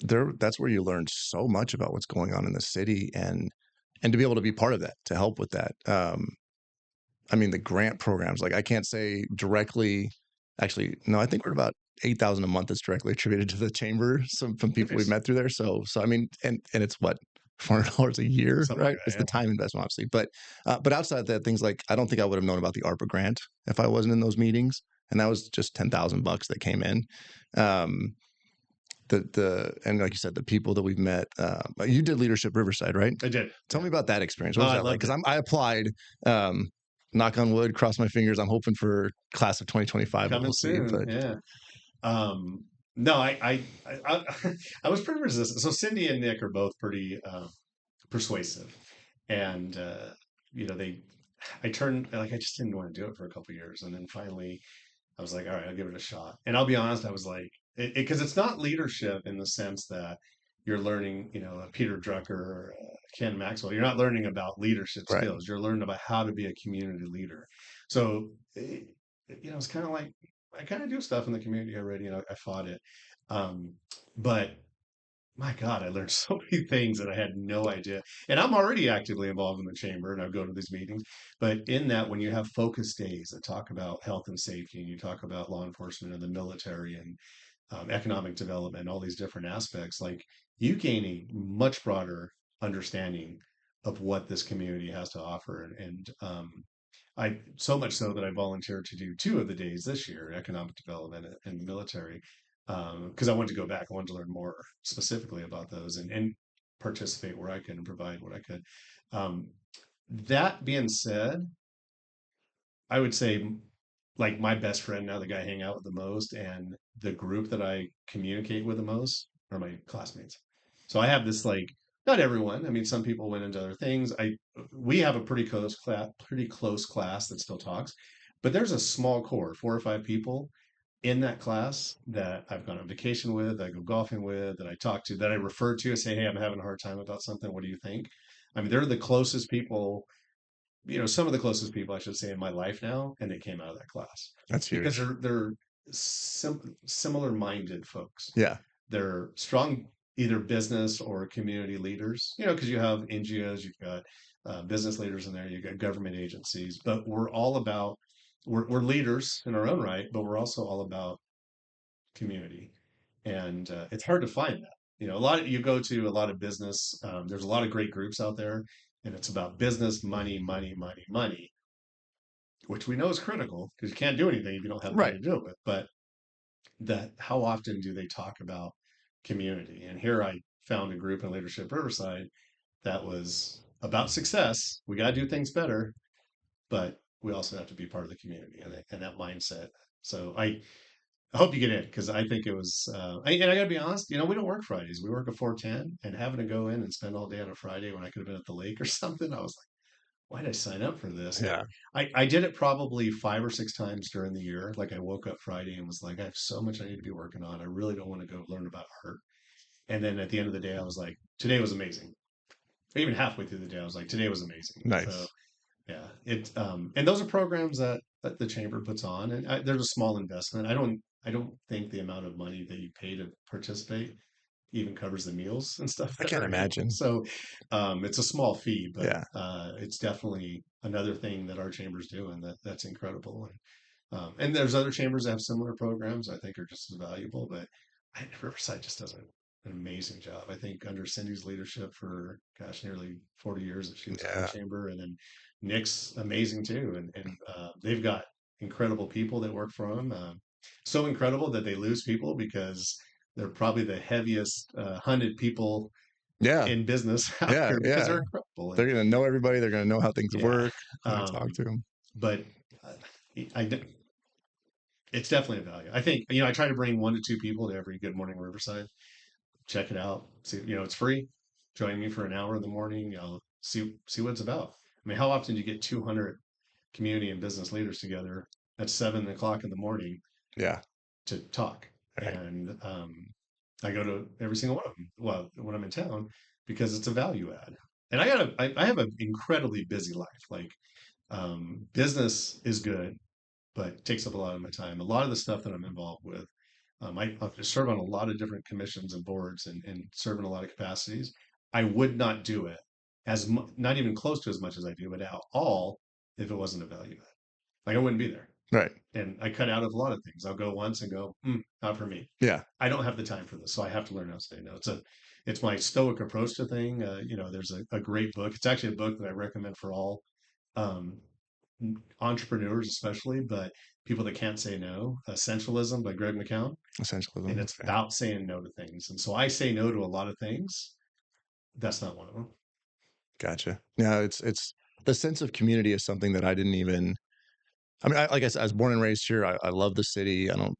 that's where you learn so much about what's going on in the city, and to be able to be part of that, to help with that. I mean, the grant programs, like I can't say directly, actually, no, I think we're about 8,000 a month that's directly attributed to the chamber, some from people we've Nice. met through there. So I mean, and it's what, $400 a year, Something like right? that. It's Yeah. the time investment, obviously. But outside of that, things like I don't think I would have known about the ARPA grant if I wasn't in those meetings, and that was just $10,000 that came in. Um, and like you said, the people that we've met. You did Leadership Riverside, right? I did. Tell Yeah. me about that experience. What Oh, was I that like? loved Because it. I applied. Knock on wood, cross my fingers. I'm hoping for class of 2025, but Coming we'll see. soon. But Yeah. No, I was pretty resistant. So Cindy and Nick are both pretty persuasive, and I turned like I just didn't want to do it for a couple of years, and then finally I was like, all right, I'll give it a shot. And I'll be honest, I was like, because it's not leadership in the sense that you're learning, a Peter Drucker or Ken Maxwell. You're not learning about leadership right, skills. You're learning about how to be a community leader. So, it's kind of like I kind of do stuff in the community already, and I fought it. Um, but my God, I learned so many things that I had no idea. And I'm already actively involved in the chamber and I go to these meetings. But in that, when you have focus days that talk about health and safety and you talk about law enforcement and the military and economic development, all these different aspects, like you gain a much broader understanding of what this community has to offer. And I so much so that I volunteered to do two of the days this year, economic development and the military, because I wanted to go back. I wanted to learn more specifically about those and participate where I could and provide what I could. Um, that being said, I would say like my best friend now, the guy I hang out with the most, and the group that I communicate with the most are my classmates. So I have this like not everyone. I mean, some people went into other things. We have a pretty close class that still talks, but there's a small core, 4 or 5 people in that class that I've gone on vacation with, that I go golfing with, that I talk to, that I refer to and say, hey, I'm having a hard time about something. What do you think? I mean, they're the closest people, some of the closest people I should say in my life now, and they came out of that class That's because huge. they're similar minded folks. Yeah. They're strong either business or community leaders, because you have NGOs, you've got business leaders in there, you've got government agencies, but we're leaders in our own right, but we're also all about community. And it's hard to find that. You go to a lot of business, there's a lot of great groups out there, and it's about business, money, money, money, money, which we know is critical because you can't do anything if you don't have money Right. to do it with. But that how often do they talk about community? And here I found a group in Leadership Riverside that was about success. We got to do things better, but we also have to be part of the community and that mindset. So I hope you get in because I think it was, and I got to be honest, we don't work Fridays. We work a 410, and having to go in and spend all day on a Friday when I could have been at the lake or something, I was like, why did I sign up for this? And Yeah. I did it probably 5 or 6 times during the year. Like I woke up Friday and was like, I have so much I need to be working on. I really don't want to go learn about art. And then at the end of the day, I was like, today was amazing. Even halfway through the day, I was like, today was amazing. So Nice. yeah, and those are programs that the chamber puts on, and there's a small investment. I don't think the amount of money that you pay to participate even covers the meals and stuff I that can't are in. imagine. So it's a small fee, but Yeah. it's definitely another thing that our chamber's doing that's incredible. And there's other chambers that have similar programs I think are just as valuable, but Riverside just does an amazing job. I think under Cindy's leadership for gosh, nearly 40 years that she was on the Yeah. chamber, and then Nick's amazing too, and they've got incredible people that work for them. So incredible that they lose people because they're probably the heaviest hunted people Yeah. in business out Yeah. there because Yeah. they're incredible. And They're going to know everybody. They're going to know how things yeah, work when I talk um, to them. but uh, it's definitely a value. I think, I try to bring 1 to 2 people to every Good Morning Riverside. Check it out. See, it's free. Join me for an hour in the morning. See what it's about. I mean, how often do you get 200 community and business leaders together at 7 o'clock in the morning Yeah. to talk? Right. And I go to every single one of them. Well, when I'm in town, because it's a value add. And I have an incredibly busy life. Like business is good, but takes up a lot of my time. A lot of the stuff that I'm involved with, I serve on a lot of different commissions and boards and serve in a lot of capacities. I would not do it not even close to as much as I do it at all if it wasn't a value add. Like I wouldn't be there. Right. And I cut out of a lot of things. I'll go once and go, not for me. Yeah. I don't have the time for this, so I have to learn how to say no. It's my stoic approach to thing. There's a great book. It's actually a book that I recommend for all um, entrepreneurs especially, but people that can't say no. Essentialism by Greg McCown, and Essentialism. it's Okay. about saying no to things. And so I say no to a lot of things. That's not one of them. Gotcha. Yeah. It's the sense of community is something that I didn't even, I mean, like I said, I was born and raised here. I love the city. I don't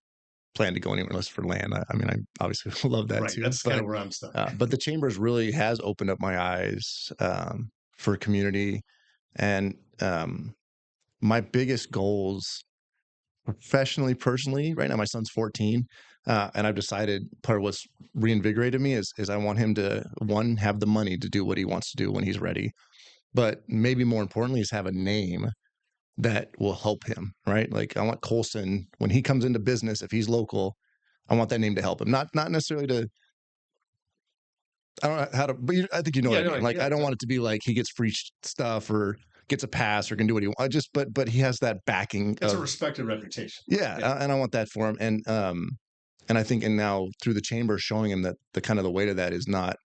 plan to go anywhere unless for land. I mean, I obviously love that Right. too, That's kind of where I'm stuck. but the chambers really has opened up my eyes for community, and my biggest goals professionally, personally, right now my son's 14, and I've decided part of what's reinvigorated me is I want him to one have the money to do what he wants to do when he's ready, but maybe more importantly is have a name that will help him, right? Like I want Colson when he comes into business, if he's local, I want that name to help him. Not necessarily to, I don't know how to, but I think you know what Yeah. I No. mean. Like Yeah. I don't want Exactly. it to be like he gets free stuff or gets a pass or can do what he wants. I just, but he has that backing It's a of, respected reputation. yeah, Yeah. and I want that for him. And I think, and now through the chamber, showing him that the kind of the weight of that is not,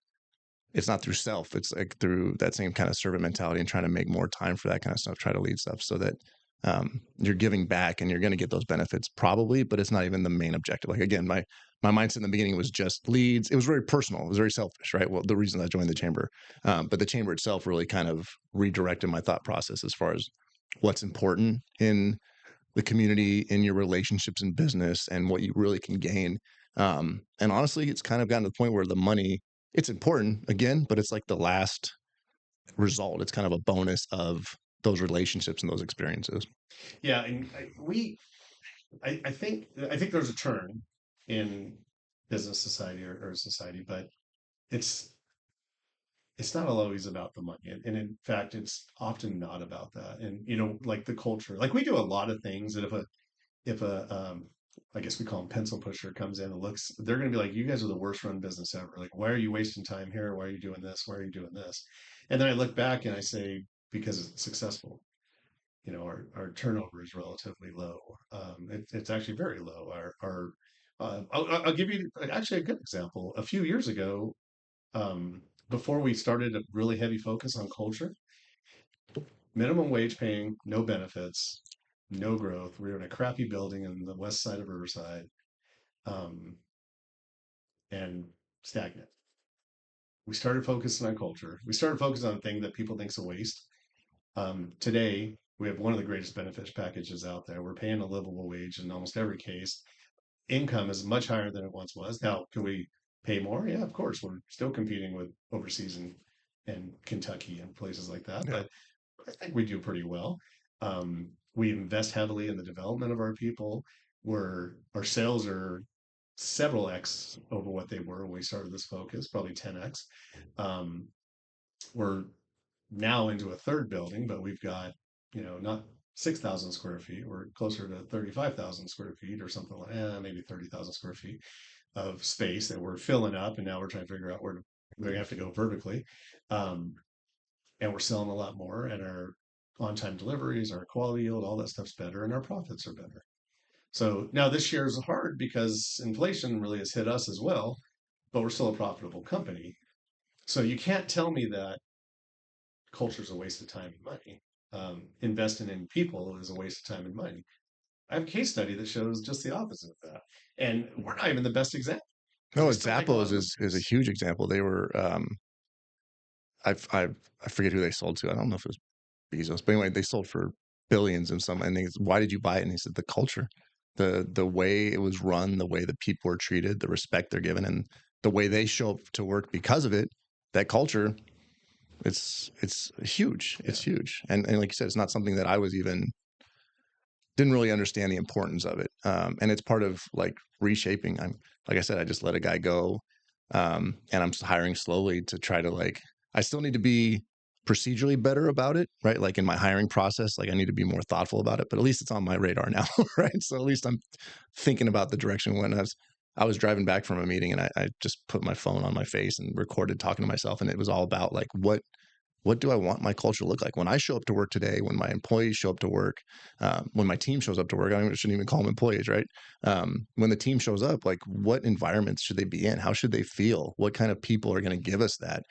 it's not through self. It's like through that same kind of servant mentality and trying to make more time for that kind of stuff, try to lead stuff so that you're giving back and you're going to get those benefits probably, but it's not even the main objective. Like again, my mindset in the beginning was just leads. It was very personal. It was very selfish, right? Well, the reason I joined the chamber, but the chamber itself really kind of redirected my thought process as far as what's important in the community, in your relationships in business, and what you really can gain. And honestly, it's kind of gotten to the point where the money, it's important again, but it's like the last result. It's kind of a bonus of those relationships and those experiences. Yeah. And I think there's a turn in business society or society, but it's it's not always about the money. And in fact, it's often not about that. And like the culture, like we do a lot of things that if a I guess we call them pencil pusher comes in and looks, they're going to be like, you guys are the worst run business ever. Like, why are you wasting time here? Why are you doing this? Why are you doing this? And then I look back and I say, because it's successful. Our turnover is relatively low. It's actually very low. I'll give you actually a good example. A few years ago, before we started a really heavy focus on culture, minimum wage paying, no benefits, no growth. We were in a crappy building in the west side of Riverside, um, and stagnant. We started focusing on culture. We started focusing on things that people think's a waste. Today, we have one of the greatest benefits packages out there. We're paying a livable wage in almost every case. Income is much higher than it once was. Now, can we pay more? Yeah, of course. We're still competing with overseas and Kentucky and places like that, Yeah. but I think we do pretty well. We invest heavily in the development of our people, where our sales are several X over what they were when we started this focus, probably 10X. Um, we're now into a third building, but we've got, not 6,000 square feet. We're closer to 35,000 square feet or something like maybe 30,000 square feet of space that we're filling up. And now we're trying to figure out where we have to go vertically. Um, and we're selling a lot more, and our on-time deliveries, our quality yield, all that stuff's better, and our profits are better. So now this year is hard because inflation really has hit us as well, but we're still a profitable company. So you can't tell me that culture is a waste of time and money. Investing in people is a waste of time and money. I have a case study that shows just the opposite of that. And we're not even the best example because No, we still make a lot Zappos of is a mistakes. huge example. They were I forget who they sold to. I don't know if it was Bezos, but anyway, they sold for billions and some. And they, why did you buy it? And he said the culture, the way it was run, the way that people are treated, the respect they're given, and the way they show up to work because of it. That culture, it's huge. Yeah. It's huge. And like you said, it's not something that I was even didn't really understand the importance of it. And it's part of like reshaping. I'm like I said, I just let a guy go, and I'm hiring slowly to try to like. I still need to be procedurally better about it, right? Like in my hiring process, like I need to be more thoughtful about it. But at least it's on my radar now, right? So at least I'm thinking about the direction. When I was driving back from a meeting, and I just put my phone on my face and recorded talking to myself, and it was all about like what do I want my culture to look like when I show up to work today, when my employees show up to work, when my team shows up to work. Shouldn't even call them employees, right? When the team shows up, like what environments should they be in? How should they feel? What kind of people are going to give us that?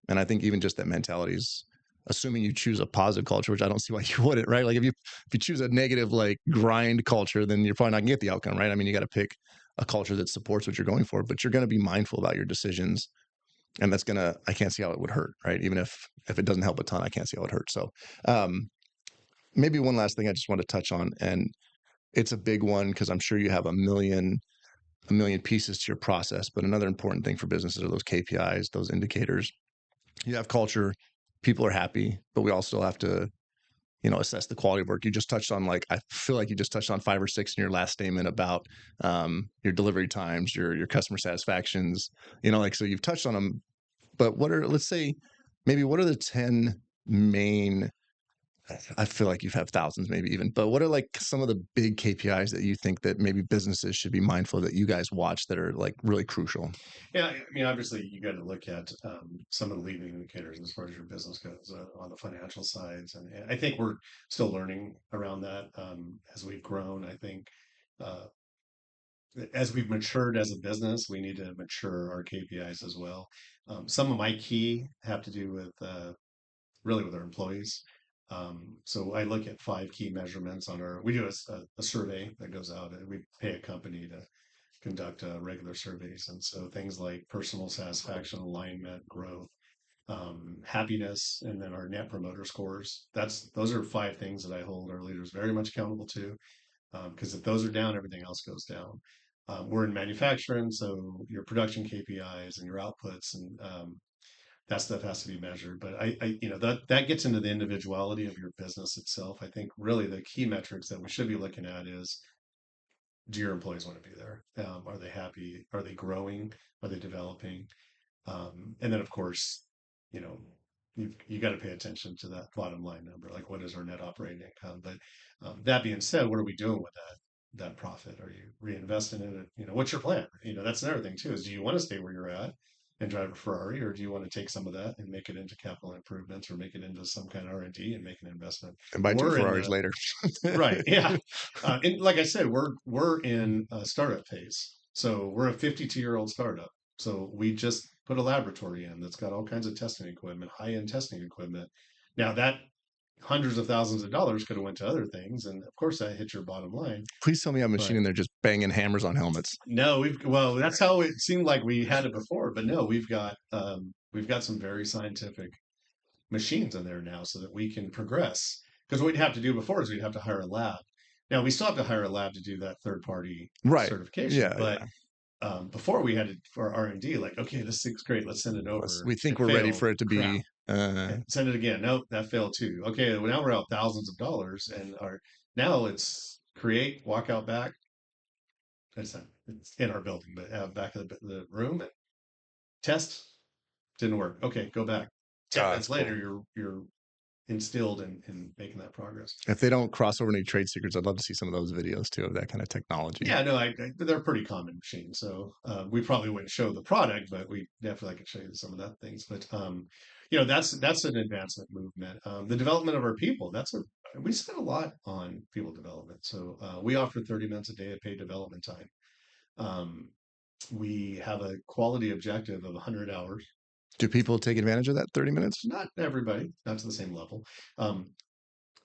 And I think even just that mentality is, assuming you choose a positive culture, which I don't see why you wouldn't, right? Like if you choose a negative like grind culture, then you're probably not gonna get the outcome, right? I mean, you got to pick a culture that supports what you're going for, but you're going to be mindful about your decisions, and I can't see how it would hurt, right? Even if it doesn't help a ton, I can't see how it hurts. So um, maybe one last thing I just want to touch on, and it's a big one because I'm sure you have a million pieces to your process, but another important thing for businesses are those KPIs, those indicators. You have culture, people are happy, but we also have to assess the quality of work. You just touched on, like, I feel like you just touched on 5 or 6 in your last statement about your delivery times, your customer satisfactions, like, so you've touched on them. But let's say, maybe what are the 10 main, I feel like you've had thousands, maybe even, but what are like some of the big KPIs that you think that maybe businesses should be mindful of, that you guys watch, that are like really crucial? Yeah, I mean, obviously, you got to look at some of the leading indicators as far as your business goes on the financial sides, and I think we're still learning around that as we've grown. I think uh, as we've matured as a business, we need to mature our KPIs as well. Some of my key have to do with really with our employees. So I look at 5 key measurements on our. We do a survey that goes out, and we pay a company to conduct regular surveys. And so things like personal satisfaction, alignment, growth, happiness, and then our net promoter scores. Those are 5 things that I hold our leaders very much accountable to. Because if those are down, everything else goes down. We're in manufacturing, so your production KPIs and your outputs and that stuff has to be measured. But that gets into the individuality of your business itself. I think really the key metrics that we should be looking at is do your employees want to be there? Are they happy? Are they growing? Are they developing? And then, of course, you know, you got to pay attention to that bottom line number. Like, what is our net operating income? But that being said, what are we doing with that profit? Are you reinvesting in it? You know, what's your plan? You know, that's another thing too. Is do you want to stay where you're at and drive a Ferrari, or do you want to take some of that and make it into capital improvements, or make it into some kind of R&D and make an investment? And buy two We're in Ferraris the later. right, yeah. And like I said, we're in a startup phase. So we're a 52-year-old startup. So we just put a laboratory in that's got all kinds of testing equipment, high-end testing equipment. Now that hundreds of thousands of dollars could have went to other things, and of course that hits your bottom line. Please tell me I'm a machine But and they're just banging hammers on helmets. no, well, that's how it seemed like we had it before. But no, we've got some very scientific machines in there now so that we can progress. Because what we'd have to do before is we'd have to hire a lab. Now we still have to hire a lab to do that third party Right. certification, Yeah. but Yeah. before we had to for R&D, like, okay, this thing's great, let's send it over. We think It we're ready failed, for it to crap. be. And send it again. Nope, that failed too. Okay, well now we're out thousands of dollars, and our now it's create, walk out back. It's in our building, but back of the room and test didn't work. Okay, go back. 10 minutes That's later, cool. you're instilled in making that progress. If they don't cross over any trade secrets, I'd love to see some of those videos too of that kind of technology. Yeah, no, they're pretty common machines. So we probably wouldn't show the product, but we definitely could show you some of that things. But you know, that's an advancement movement. The development of our people, we spend a lot on people development. So we offer 30 minutes a day of paid development time. Um, we have a quality objective of 100 hours. Do people take advantage of that 30 minutes? Not everybody, not to the same level. Um,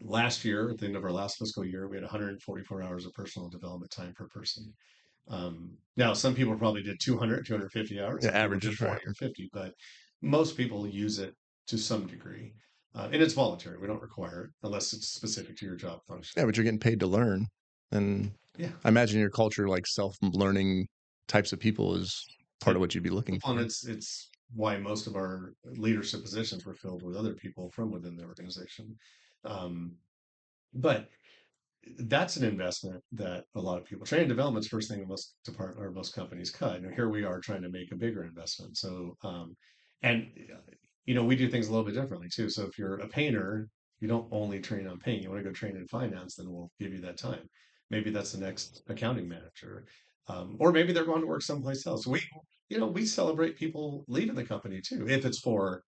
Last year, at the end of our last fiscal year, we had 144 hours of personal development time per person. Now, some people probably did 200, 250 hours. Yeah, Some people did averages, right? 40 or 50, but most people use it to some degree. And it's voluntary. We don't require it unless it's specific to your job function. Yeah, but you're getting paid to learn. And Yeah. I imagine your culture, like self-learning types of people, is part It, of what you'd be looking and for. it's why most of our leadership positions were filled with other people from within the organization. Um, but that's an investment that a lot of people training development's first thing that most department or most companies cut. And here we are trying to make a bigger investment. So, and you know, we do things a little bit differently too. So if you're a painter, you don't only train on paint. You want to go train in finance, then we'll give you that time. Maybe that's the next accounting manager, or maybe they're going to work someplace else. You know, we celebrate people leaving the company too, if it's for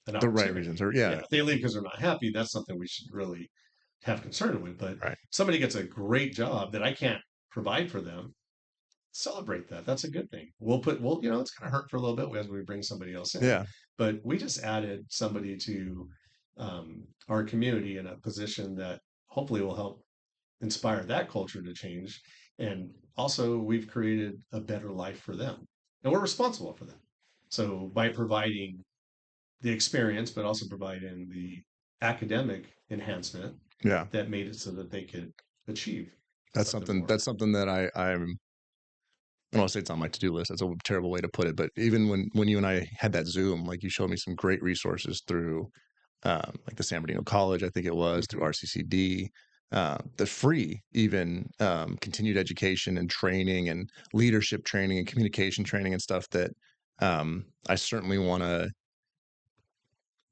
an The right reasons, opportunity. or Yeah, yeah, if they leave because they're not happy, that's something we should really have concern with. But right. somebody gets a great job that I can't provide for them, celebrate that. That's a good thing. You know, it's going to hurt for a little bit as we bring somebody else in, Yeah, but we just added somebody to our community in a position that hopefully will help inspire that culture to change. And also, we've created a better life for them, and we're responsible for them. So by providing the experience, but also providing the academic enhancement yeah. that made it so that they could achieve That's something something. more. That's something that I don't want to say it's on my to-do list. That's a terrible way to put it. But even when you and I had that Zoom, like you showed me some great resources through like the San Bernardino College, I think it was, through Mhm. RCCD, the free even continued education and training and leadership training and communication training and stuff that I certainly want to,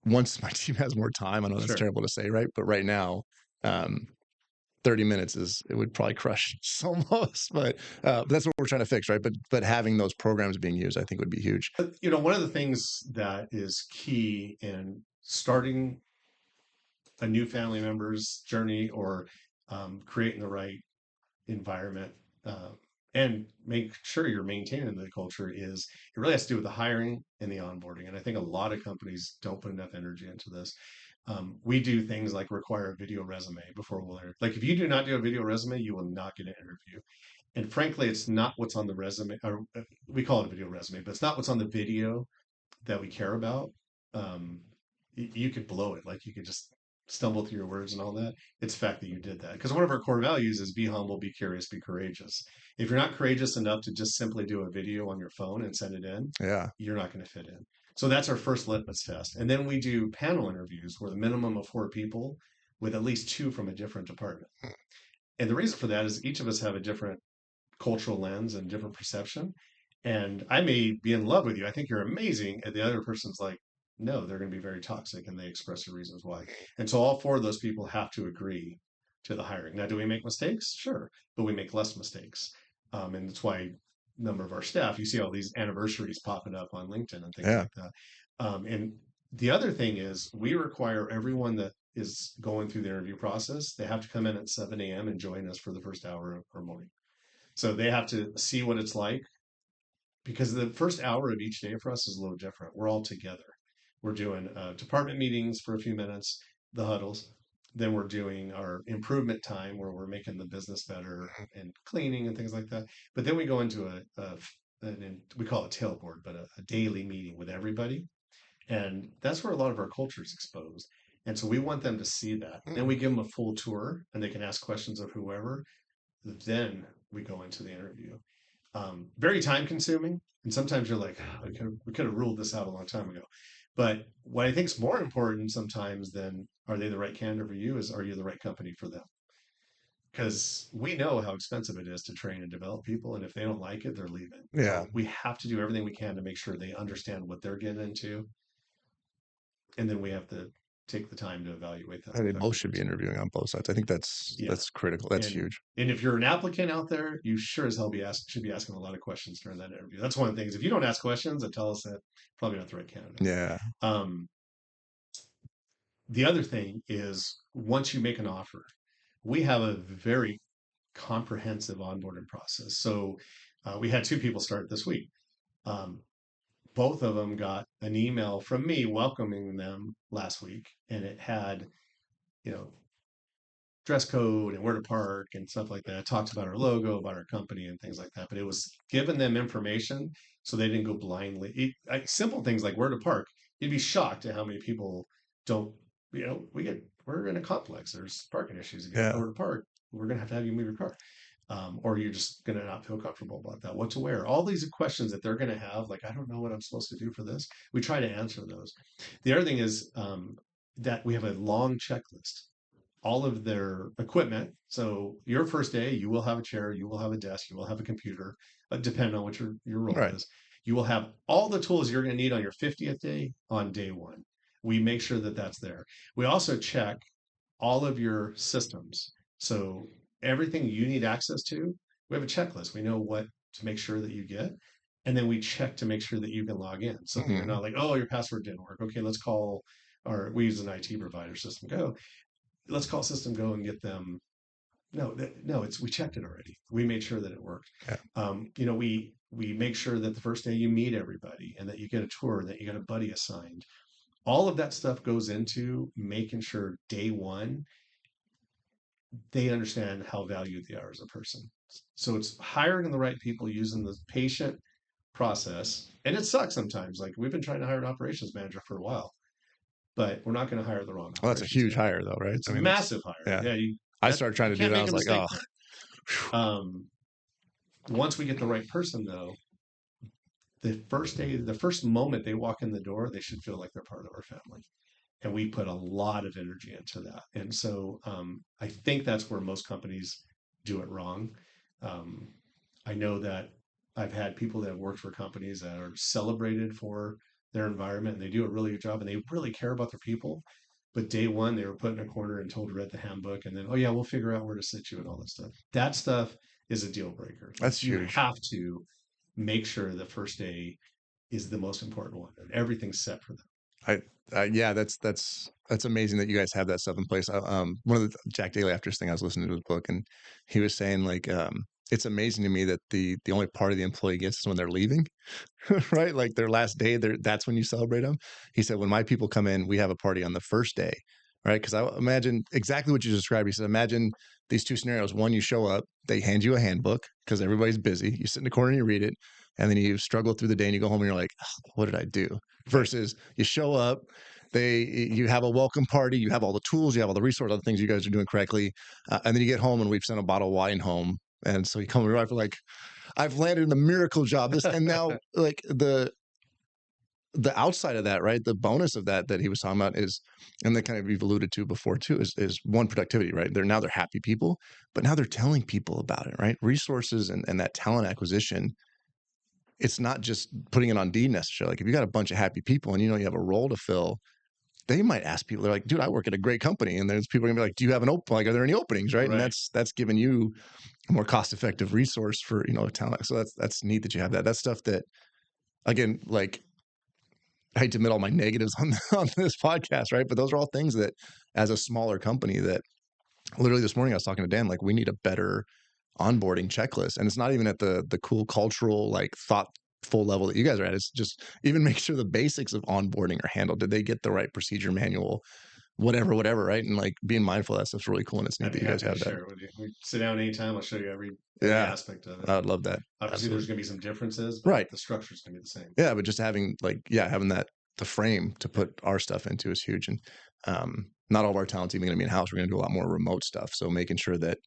once my team has more time. I know that's Sure. terrible to say, right? But right now, um, 30 minutes it would probably crush almost, but that's what we're trying to fix, right? But having those programs being used, I think would be huge. But, you know, one of the things that is key in starting a new family member's journey or creating the right environment and make sure you're maintaining the culture is it really has to do with the hiring and the onboarding. And I think a lot of companies don't put enough energy into this. We do things like require a video resume before we'll interview. Like if you do not do a video resume, you will not get an interview. And frankly, it's not what's on the resume, or we call it a video resume, but it's not what's on the video that we care about. Um, you could blow it, like you could just stumble through your words and all that. It's the fact that you did that. Because one of our core values is be humble, be curious, be courageous. If you're not courageous enough to just simply do a video on your phone and send it in, Yeah. you're not going to fit in. So that's our first litmus test. And then we do panel interviews where the minimum of 4 people with at least 2 from a different department. And the reason for that is each of us have a different cultural lens and different perception. And I may be in love with you. I think you're amazing. And the other person's like, no, they're going to be very toxic, and they express the reasons why. And so all four of those people have to agree to the hiring. Now, do we make mistakes? Sure, but we make less mistakes. And that's why a number of our staff, you see all these anniversaries popping up on LinkedIn and things Yeah. like that. And the other thing is we require everyone that is going through the interview process, they have to come in at 7 a.m. and join us for the first hour of our morning. So they have to see what it's like, because the first hour of each day for us is a little different. We're all together. We're doing department meetings for a few minutes, the huddles. Then we're doing our improvement time where we're making the business better and cleaning and things like that. But then we go into we call it tailboard, but a daily meeting with everybody. And that's where a lot of our culture is exposed. And so we want them to see that. Then we give them a full tour and they can ask questions of whoever. Then we go into the interview. Very time consuming. And sometimes you're like, oh, we could have ruled this out a long time ago. But what I think is more important sometimes than are they the right candidate for you is, are you the right company for them? Because we know how expensive it is to train and develop people. And if they don't like it, they're leaving. Yeah. So we have to do everything we can to make sure they understand what they're getting into. And then we have to take the time to evaluate that. And they both should be interviewing on both sides. I think that's critical. That's huge. And if you're an applicant out there, you sure as hell should be asking a lot of questions during that interview. That's one of the things. If you don't ask questions, that tell us that probably not the right candidate. Yeah. The other thing is, once you make an offer, we have a very comprehensive onboarding process. So we had 2 people start this week. Both of them got an email from me welcoming them last week, and it had, dress code and where to park and stuff like that. It talks about our logo, about our company and things like that. But it was giving them information so they didn't go blindly. Simple things like where to park. You'd be shocked at how many people don't, we're in a complex. There's parking issues. If you don't know where to park, we're going to have you move your car. Or you're just going to not feel comfortable about that. What to wear? All these questions that they're going to have, like, I don't know what I'm supposed to do for this. We try to answer those. The other thing is that we have a long checklist. All of their equipment. So your first day, you will have a chair, you will have a desk, you will have a computer, depending on what your role is. You will have all the tools you're going to need on your 50th day on day 1. We make sure that that's there. We also check all of your systems. So everything you need access to, we have a checklist. We know what to make sure that you get. And then we check to make sure that you can log in. So you're not like, oh, your password didn't work. Okay, let's call we use an IT provider, System Go. Let's call System Go and get them. No, we checked it already. We made sure that it worked. Yeah. We make sure that the first day you meet everybody and that you get a tour and that you get a buddy assigned. All of that stuff goes into making sure day 1 they understand how valued they are as a person. So it's hiring the right people using the patient process. And it sucks sometimes. Like, we've been trying to hire an operations manager for a while, but we're not going to hire the wrong. Well, that's a huge hire, though, right? It's a massive hire. Yeah. I started trying to do that. I was like, oh. Once we get the right person, though, the first moment they walk in the door, they should feel like they're part of our family. And we put a lot of energy into that. And so I think that's where most companies do it wrong. I know that I've had people that have worked for companies that are celebrated for their environment, and they do a really good job, and they really care about their people. But day 1, they were put in a corner and told to read the handbook, and then, oh yeah, we'll figure out where to sit you and all that stuff. That stuff is a deal breaker. That's you huge. have to make sure the first day is the most important one, and everything's set for them. Yeah, that's amazing that you guys have that stuff in place. One of the Jack Daly After's thing, I was listening to his book, and he was saying, like, it's amazing to me that the only part of the employee gets is when they're leaving, right? Like their last day, that's when you celebrate them. He said, when my people come in, we have a party on the first day, right? Because I imagine exactly what you described. He said, imagine these 2 scenarios. One, you show up, they hand you a handbook because everybody's busy. You sit in the corner and you read it, and then you struggle through the day and you go home and you're like, oh, what did I do? Versus you show up, you have a welcome party, you have all the tools, you have all the resources, all the things you guys are doing correctly, and then you get home and we've sent a bottle of wine home, and so you come to your wife like, I've landed in a miracle job. And now, like, the outside of that, right? The bonus of that he was talking about is, and that kind of you've alluded to before too, is one, productivity, right? They're happy people, but now they're telling people about it, right? Resources and that talent acquisition, it's not just putting it on D necessarily. Like if you got a bunch of happy people and you know you have a role to fill, they might ask people. They're like, "Dude, I work at a great company," and there's people gonna be like, "Do you have an open? Like, are there any openings?" Right? And Right. that's giving you a more cost effective resource for talent. So that's neat that you have that. That's stuff that, again, like, I hate to admit all my negatives on on this podcast, right? But those are all things that, as a smaller company, that literally this morning I was talking to Dan, like, we need a better onboarding checklist. And it's not even at the cool cultural, like, thoughtful level that you guys are at. It's just even make sure the basics of onboarding are handled. Did they get the right procedure manual? Whatever, right? And like being mindful of that stuff's really cool. And it's neat I'd be that you guys happy to have that. share it with you. We sit down anytime. I'll show you every Yeah. aspect of it. I would love that. Obviously, there's Absolutely. going to be some differences, but Right. the structure is going to be the same. Yeah. But just having having that, the frame to put our stuff into is huge. And not all of our talent's even going to be in house. We're going to do a lot more remote stuff. So making sure that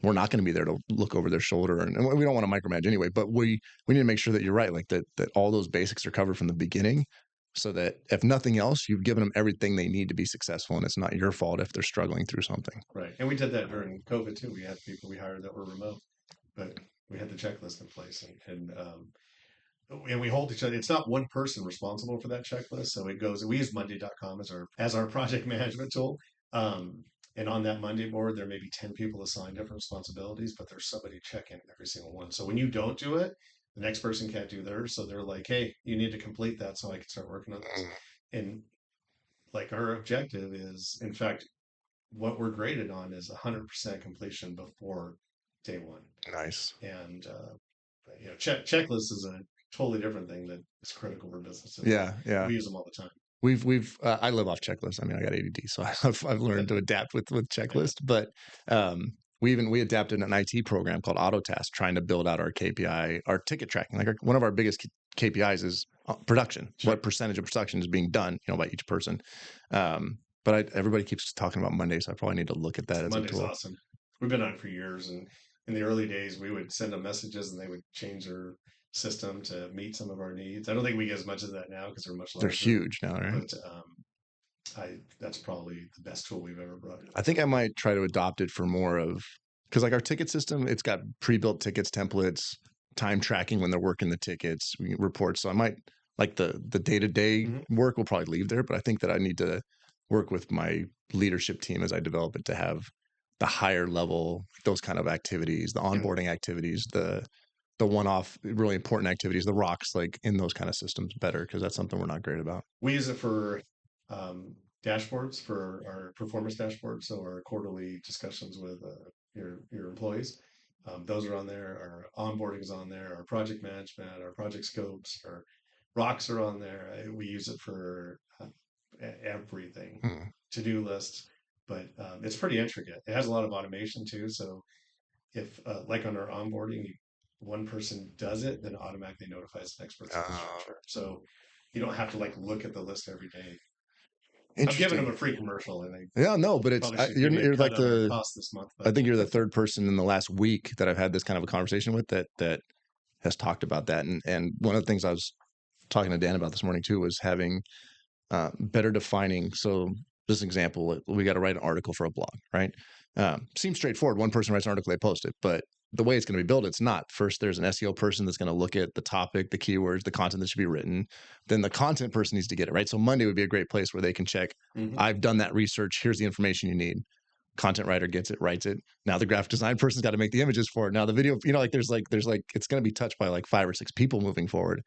we're not going to be there to look over their shoulder, and we don't want to micromanage anyway, but we need to make sure that you're right, like that all those basics are covered from the beginning, so that if nothing else, you've given them everything they need to be successful, and it's not your fault if they're struggling through something. Right. And we did that during COVID too. We had people we hired that were remote, but we had the checklist in place, and we hold each other. It's not one person responsible for that checklist. So it goes, we use Monday.com as our project management tool. And on that Monday board, there may be 10 people assigned different responsibilities, but there's somebody checking every single one. So when you don't do it, the next person can't do theirs. So they're like, hey, you need to complete that so I can start working on this. And like our objective is, in fact, what we're graded on is 100% completion before day one. Nice. And, checklist is a totally different thing that is critical for businesses. Yeah. We use them all the time. I live off checklists. I mean, I got ADD, so I've learned to adapt with checklists. But we adapted an IT program called Autotask, trying to build out our KPI, our ticket tracking. Like one of our biggest KPIs is production. Sure. What percentage of production is being done, by each person. But everybody keeps talking about Monday, so I probably need to look at that as Monday's a tool. Awesome. We've been on it for years, and in the early days, we would send them messages, and they would change their system to meet some of our needs. I don't think we get as much of that now because they're much larger. They're huge now, right? But that's probably the best tool we've ever brought. I think I might try to adopt it for more of, because like our ticket system, it's got pre-built tickets, templates, time tracking when they're working the tickets, reports. So I might, like, the day-to-day work will probably leave there, but I think that I need to work with my leadership team as I develop it to have the higher level, those kind of activities, the onboarding activities, the one-off really important activities, the rocks, like in those kind of systems better, because that's something we're not great about. We use it for dashboards, for our performance dashboards. So our quarterly discussions with your employees. Those are on there. Our onboarding is on there. Our project management, our project scopes, our rocks are on there. We use it for everything, to-do lists, but it's pretty intricate. It has a lot of automation too. So if like on our onboarding, one person does it, then it automatically notifies the next person. So you don't have to like look at the list every day. I'm giving them a free commercial, and but it's you're like the cost this month. I think you're the third person in the last week that I've had this kind of a conversation with that has talked about that. And one of the things I was talking to Dan about this morning too was having better defining. So this example, we got to write an article for a blog, right? Seems straightforward. One person writes an article, they post it, but the way it's going to be built, it's not. First, there's an SEO person that's going to look at the topic, the keywords, the content that should be written. Then the content person needs to get it, right? So Monday would be a great place where they can check, I've done that research. Here's the information you need. Content writer gets it, writes it. Now the graphic design person's got to make the images for it. Now the video, there's it's going to be touched by like 5 or 6 people moving forward.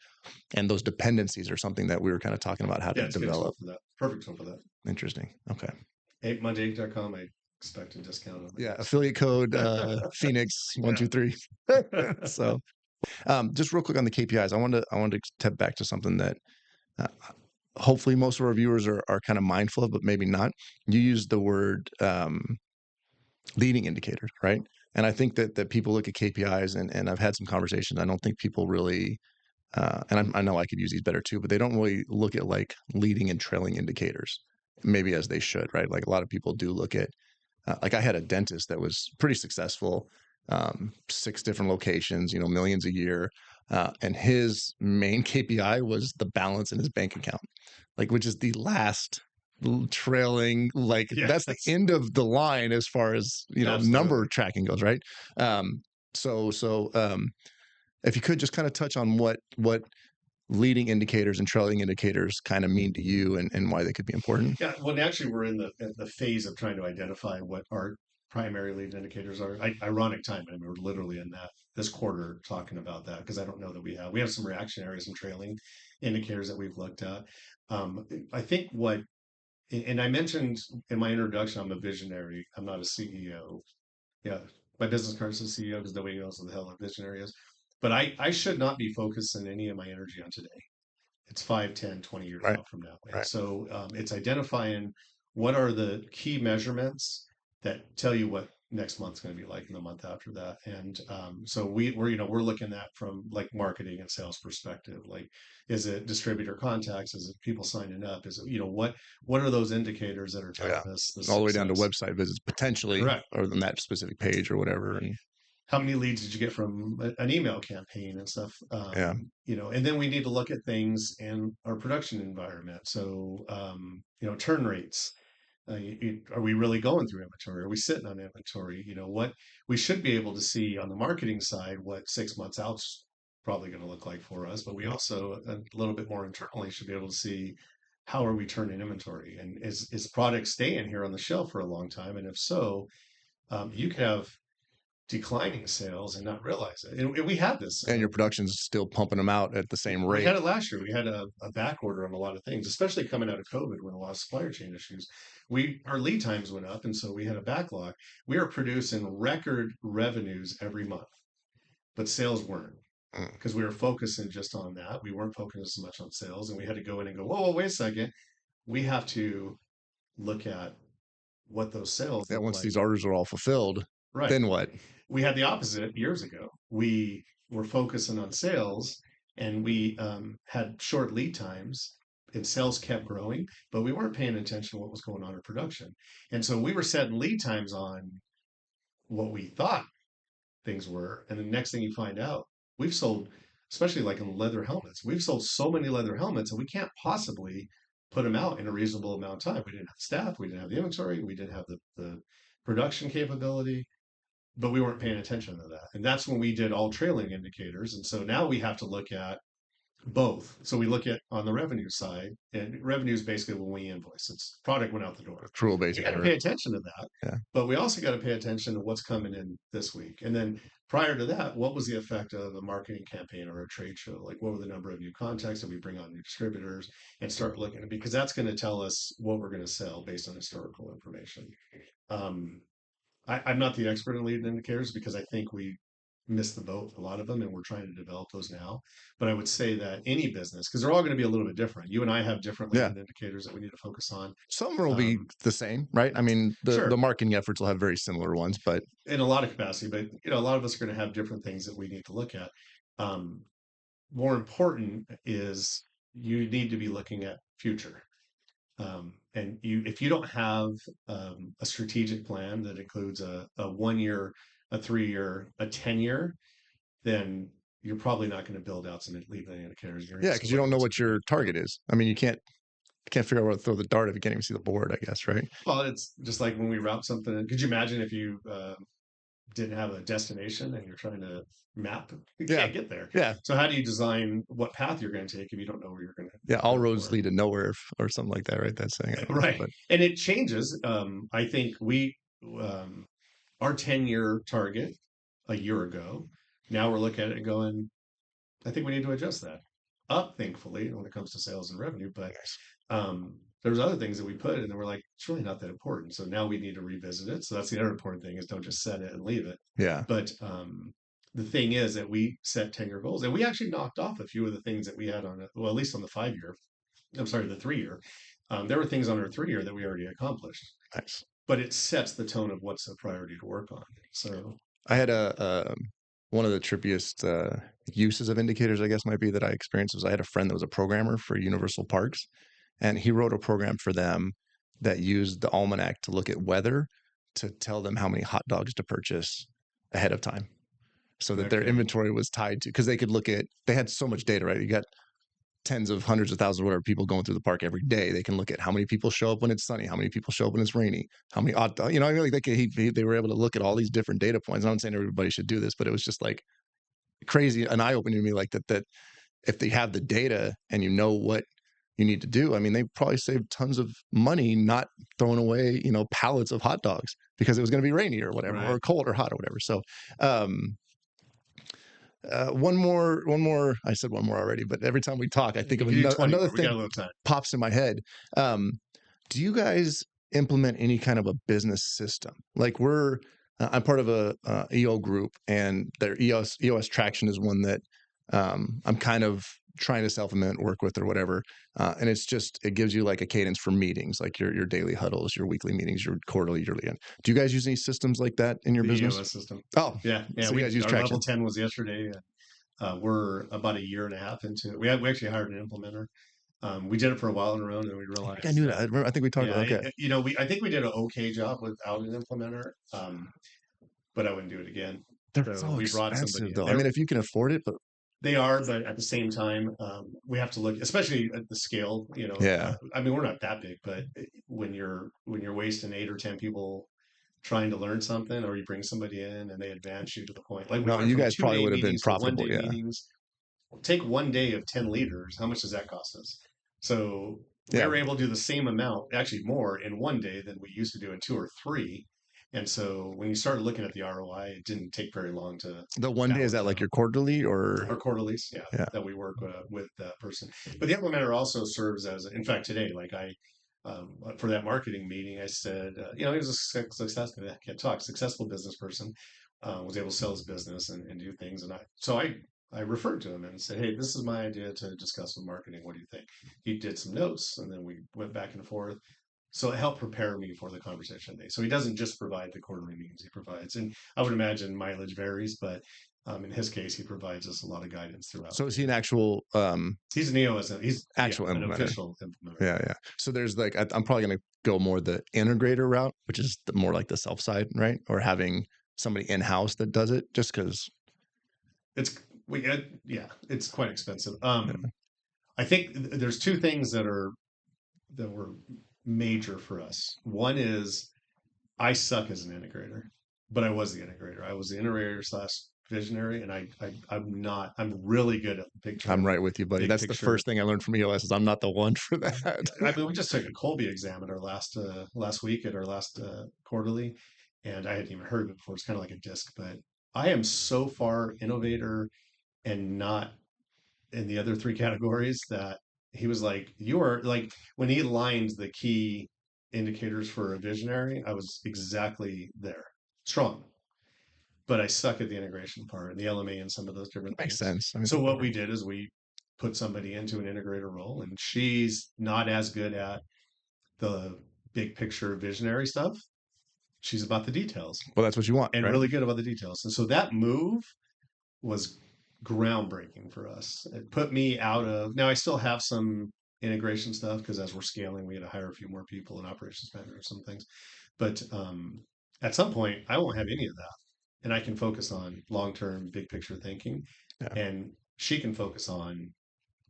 And those dependencies are something that we were kind of talking about how to develop. Perfect tool for that. Interesting. Okay. Monday.com. I expect a discount. Yeah. Affiliate code Phoenix 123. So just real quick on the KPIs, I wanted to step back to something that hopefully most of our viewers are kind of mindful of, but maybe not. You used the word leading indicators, right? And I think that people look at KPIs, and I've had some conversations. I don't think people really, and I know I could use these better too, but they don't really look at like leading and trailing indicators, maybe as they should, right? Like a lot of people do look at, like I had a dentist that was pretty successful, 6 different locations, millions a year. and his main KPI was the balance in his bank account, like, which is the last trailing, like that's the Yes, end of the line as far as number absolutely. tracking goes, right? Um, so if you could just kind of touch on what leading indicators and trailing indicators kind of mean to you, and why they could be important. Yeah, well, actually, we're in the phase of trying to identify what our primary lead indicators are. Ironic time, I mean, we're literally in that this quarter talking about that because I don't know that we have some reactionary, some trailing indicators that we've looked at. I think and I mentioned in my introduction, I'm a visionary. I'm not a CEO. Yeah, my business card says CEO because nobody knows what the hell a visionary is. But I should not be focusing any of my energy on today. It's 5, 10, 20 years Right. out from now. And Right. so it's identifying what are the key measurements that tell you what next month's going to be like in the month after that. And so we're looking at from like marketing and sales perspective. Like, is it distributor contacts? Is it people signing up? Is it, what are those indicators that are Oh, yeah. telling us the All the way down to success? website visits potentially, Correct. or than that specific page or whatever. Right. And How many leads did you get from an email campaign and stuff? yeah, And then we need to look at things in our production environment. So, turn rates. Are we really going through inventory? Are we sitting on inventory? What we should be able to see on the marketing side, what 6 months out's probably going to look like for us. But we also, a little bit more internally, should be able to see how are we turning inventory, and is product staying here on the shelf for a long time? And if so, you could have declining sales and not realize it. And we had this. and your production's still pumping them out at the same We rate. had it last year. We had a back order on a lot of things, especially coming out of COVID when a lot of supplier chain issues. Our lead times went up, and so we had a backlog. We are producing record revenues every month, but sales weren't Mm. because we were focusing just on that. We weren't focusing so much on sales, and we had to go in and go, whoa, wait a second. We have to look at what those sales Yeah, look once like. these orders are all fulfilled, Right. then what? We had the opposite years ago. We were focusing on sales, and we had short lead times, and sales kept growing, but we weren't paying attention to what was going on in production. And so we were setting lead times on what we thought things were. And the next thing you find out, we've sold, especially like in leather helmets, we've sold so many leather helmets, and we can't possibly put them out in a reasonable amount of time. We didn't have staff, we didn't have the inventory, we didn't have the production capability, but we weren't paying attention to that. And that's when we did all trailing indicators. And so now we have to look at both. So we look at on the revenue side, and revenue is basically when we invoice. It's product went out the door. Accrual You based got to number. pay attention to that, Yeah. but we also got to pay attention to what's coming in this week. And then prior to that, what was the effect of a marketing campaign or a trade show? Like, what were the number of new contacts? Did we bring on new distributors? And start looking at, because that's going to tell us what we're going to sell based on historical information. Um, I'm not the expert in leading indicators because I think we missed the boat, a lot of them, and we're trying to develop those now. But I would say that any business, because they're all going to be a little bit different. You and I have different Yeah. leading indicators that we need to focus on. Some will be the same, right? I mean, the Sure, marketing efforts will have very similar ones, but in a lot of capacity, but a lot of us are going to have different things that we need to look at. Um, More important is you need to be looking at future. And if you don't have a strategic plan that includes a 1 year, a 3 year, a 10 year, then you're probably not going to build out some leading indicators. You're yeah, just because going you to don't look know at some what figures. your target is. I mean, you can't figure out where to throw the dart if you can't even see the board, I guess, right? Well, it's just like when we route something. Could you imagine if you didn't have a destination and you're trying to map? You Yeah. can't get there. Yeah. So how do you design what path you're going to take if you don't know where you're going to Yeah. All go roads for? lead to nowhere, or something like that, right? That's saying, I don't know, Right. but And it changes. I think um, our 10-year target a year ago, now we're looking at it and going, I think we need to adjust that up, thankfully, when it comes to sales and revenue. But nice. there's other things that we put, and then we're like, it's really not that important. So now we need to revisit it. So that's the other important thing, is don't just set it and leave it. Yeah. But the thing is that we set 10-year goals, and we actually knocked off a few of the things that we had on it. Well, at least on the 5 year. I'm sorry, the 3 year. There were things on our 3 year that we already accomplished, Nice. but it sets the tone of what's a priority to work on. So I had one of the trippiest uses of indicators, I guess, might be that I experienced was I had a friend that was a programmer for Universal Parks, and he wrote a program for them that used the almanac to look at weather to tell them how many hot dogs to purchase ahead of time. so that their Okay. inventory was tied to, because they had so much data, right? You got tens of hundreds of thousands, whatever people going through the park every day. They can look at how many people show up when it's sunny, how many people show up when it's rainy, how many odd, you know, I mean, like they were able to look at all these different data points. I'm not saying everybody should do this, but it was just like crazy, an eye opening to me, like that if they have the data and you know what you need to do, I mean, they probably saved tons of money not throwing away, you know, pallets of hot dogs because it was going to be rainy or whatever, Right. or cold or hot or whatever. So, um, one more. I said one more already, but every time we talk, I You think of can do 20 another more. We got thing a little time. pops in my head. Um, do you guys implement any kind of a business system? Like I'm part of a EO group, and their EOS traction is one that I'm kind of trying to self-implement, work with, or whatever. And it gives you like a cadence for meetings, like your daily huddles, your weekly meetings, your quarterly, yearly. Do you guys use any systems like that in your The business? EOS system. Oh, Yeah. Yeah. so you guys use Our level traction? 10 was yesterday. We're about a year and a half into it. We actually hired an implementer. We did it for a while in a row, and then we I think I realized knew that. that, I think we talked yeah, about. Okay, I think we did an okay job without an implementer, but I wouldn't do it again. they're So so we brought somebody expensive, in. though. I mean, if you can afford it, but They are, but at the same time, we have to look, especially at the scale. yeah, I mean, we're not that big, but when you're wasting 8 or 10 people trying to learn something, or you bring somebody in and they advance you to the point, like we no, went you from guys two probably day would have been meetings to one profitable. day Yeah, meetings. Take one day of 10 leaders. How much does that cost us? So we yeah. were able to do the same amount, actually more, in one day than we used to do in 2 or 3. And so when you started looking at the ROI, it didn't take very long to The one day, is balance that like out. your quarterly or Our quarterlies, yeah, yeah? that we work with that person. But the implementer also serves as, in fact, today, like for that marketing meeting, I said, he was a successful, I can't talk, successful business person, was able to sell his business and do things. And I referred to him and said, hey, this is my idea to discuss with marketing. What do you think? He did some notes, and then we went back and forth. So it helped prepare me for the conversation day. So he doesn't just provide the quarterly meetings; he provides, and I would imagine mileage varies, but in his case, he provides us a lot of guidance throughout So the is he year. an actual He's an EOS. He's actual an implementer? official implementer. Yeah, yeah. So there's like I'm probably gonna go more the integrator route, which is more like the self side, right? Or having somebody in house that does it, just because. It's yeah, it's quite expensive. Yeah. I think there's two things that were major for us. One is I suck as an integrator, but I was the integrator. I was the integrator slash visionary, and I'm not. I'm really good at the I'm picture, right with you, buddy. big That's the picture. first thing I learned from EOS is I'm not the one for that. I mean, we just took a Colby exam at our last week at our last quarterly, and I hadn't even heard of it before. It's kind of like a disc, but I am so far innovator and not in the other three categories that he was like, "You are like," when he lined the key indicators for a visionary, I was exactly there, strong, but I suck at the integration part and the LMA and some of those different Makes things. sense. I mean, it's So what we important. did is we put somebody into an integrator role, and she's not as good at the big picture visionary stuff. She's about the details Well, that's what you want, and right? really good about the details. And so that move was groundbreaking for us. It put me out of, now I still have some integration stuff because as we're scaling, we had to hire a few more people in operations manager, some things. But at some point, I won't have any of that. And I can focus on long term, big picture thinking. Yeah, And she can focus on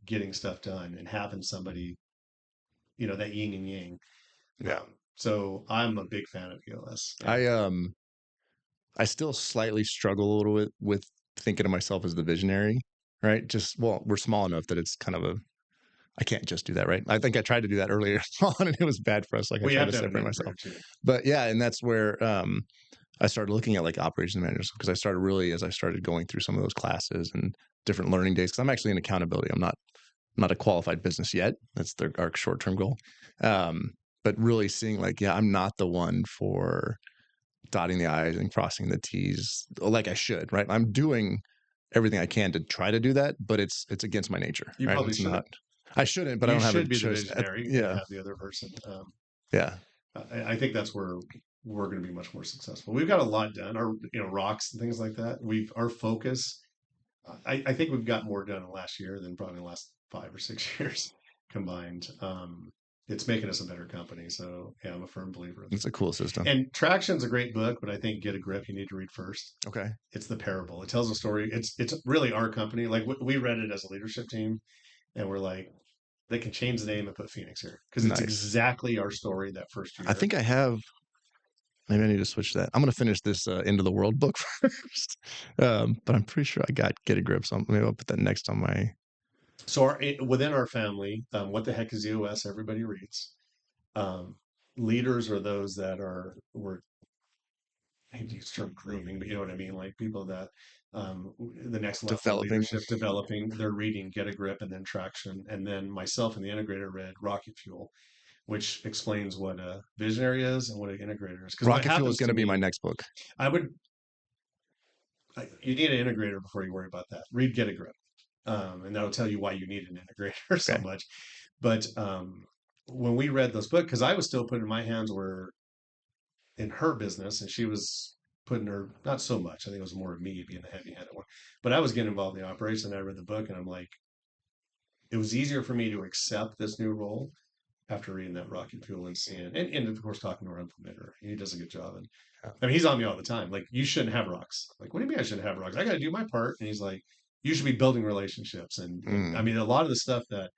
getting stuff done and having somebody, that yin and yang. yeah. So I'm a big fan of EOS. I And um I still slightly struggle a little bit with thinking of myself as the visionary, right? Just well, we're small enough that it's kind of a I can't just do that, right? I think I tried to do that earlier on and it was bad for us. Like I we tried have to to have an separate myself. integrator too. But yeah, and that's where I started looking at like operations managers because I started really as I started going through some of those classes and different learning days because I'm actually in accountability. I'm not a qualified business yet. That's our short term goal. Um, but really seeing like, yeah, I'm not the one for dotting the I's and crossing the T's like I should, right? I'm doing everything I can to try to do that, but it's against my nature, You right? probably It's shouldn't. not. I shouldn't, but I You don't have a should be the choice. visionary and Yeah, have the other person. yeah, I think that's where we're going to be much more successful. We've got a lot done. Our rocks and things like that. Our focus. I think we've got more done in the last year than probably the last 5 or 6 years combined. it's making us a better company. So yeah, I'm a firm believer of It's it. a cool system. And Traction's a great book, but I think Get a Grip you need to read first. Okay. It's the parable. It tells a story. It's really our company. Like we read it as a leadership team, and we're like, they can change the name and put Phoenix here because it's Nice. exactly our story that first I year. think I have. Maybe I need to switch that. I'm going to finish this End of the World book first, but I'm pretty sure I got Get a Grip. So maybe I'll put that next on my. So within our family, what the heck is EOS? Everybody reads. Um, Leaders are those that were I hate to use the term grooming, but you know what I mean? Like people that the next level of Developing. leadership, developing, they're reading Get a Grip and then Traction. And then myself and the integrator read Rocket Fuel, which explains what a visionary is and what an integrator is. Because what Rocket Fuel is happens going to to be my me, next book. I would, you need an integrator before you worry about that. Read Get a Grip. And that'll tell you why you need an integrator so Okay. much. But when we read those books, because I was still putting my hands were in her business, and she was putting her not so much. I think it was more of me being the heavy-handed one, but I was getting involved in the operation. I read the book, and I'm like, it was easier for me to accept this new role after reading that Rocket Fuel and seeing, and of course talking to our implementer. He does a good job, and Yeah. I mean he's on me all the time. Like you shouldn't have rocks. Like what do you mean I shouldn't have rocks? I got to do my part, and he's like, you should be building relationships, and I Mm. mean a lot of the stuff that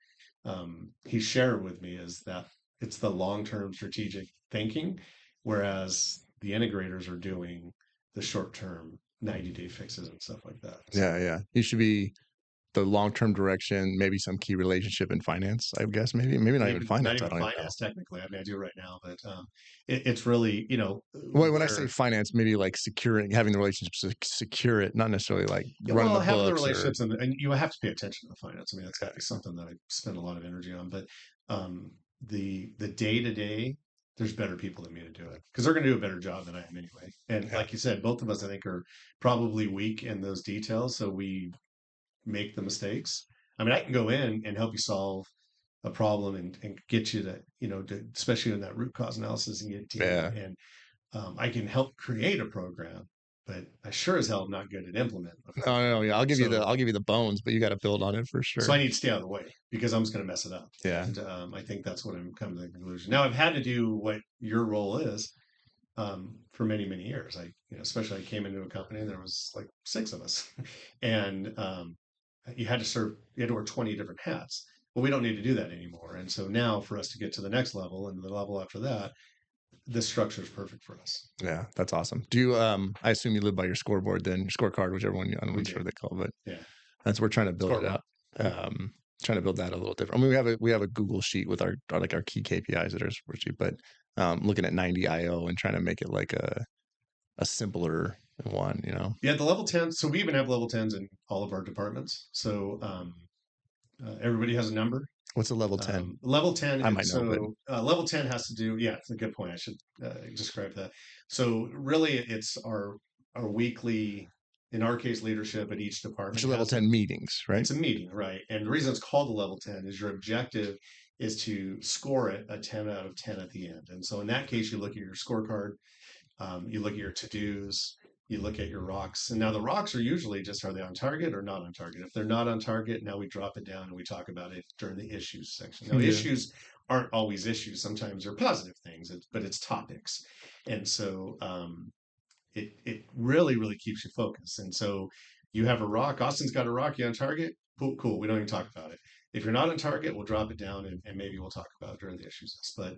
he shared with me is that it's the long-term strategic thinking, whereas the integrators are doing the short-term 90-day fixes and stuff like that. Yeah, So yeah. You should be the long-term direction, maybe some key relationship in finance, I guess, maybe not even maybe not finance. I even don't even know. finance technically. I mean, I do right now, but it's really, Well, when I say where finance, maybe like securing, having the relationships to secure it, not necessarily like yeah, running well, the having the books or. relationships and you have to pay attention to the finance. I mean, that's got Yeah, to be something that I spend a lot of energy on. But the day to day, there's better people than me to do it because they're going to do a better job than I am anyway. And yeah, like you said, both of us, I think, are probably weak in those details, so we make the mistakes. I mean, I can go in and help you solve a problem and get you to, especially in that root cause analysis and get deep. yeah. And I can help create a program, but I sure as hell am not good at implementing a No, program. no, no, yeah. So I'll give you the bones, but you got to build on it for so sure. I need to stay out of the way because I'm just going to mess it up. Yeah, And I think that's what I'm coming to the conclusion. Now I've had to do what your role is for many, many years. Especially I came into a company and there was like 6 of us, and you had to wear 20 different hats. Well, we don't need to do that anymore. And so now for us to get to the next level and the level after that, this structure is perfect for us. yeah. That's awesome. Do you? I assume you live by your scoreboard, then your scorecard, whichever one I'm We not do. sure what they call, but Yeah. that's we're trying to build it Scoreboard. out. Trying to build that a little different. I mean, we have a Google sheet with our key KPIs that are spreadsheet, but looking at 90 IO and trying to make it like a simpler one, you know. Yeah, the level 10. So we even have level 10s in all of our departments. So everybody has a number. What's a level 10? Level 10, I might know, but level 10 has to do, yeah, it's a good point. I should describe that. So really it's our weekly, in our case, leadership at each which department are level has a, 10 meetings, right? it's a meeting, right? And the reason it's called a level 10 is your objective is to score it a 10 out of 10 at the end. And so in that case, you look at your scorecard, you look at your to-dos, you look at your rocks. And now the rocks are usually just are they on target or not on target? If they're not on target, now we drop it down and we talk about it during the issues section. Now, Yeah. issues aren't always issues. Sometimes they're positive things, but it's topics. And so it really, really keeps you focused. And so you have a rock. Austin's got a rock. You on target? Cool, cool. We don't even talk about it. If you're not on target, we'll drop it down and maybe we'll talk about it during the issues. But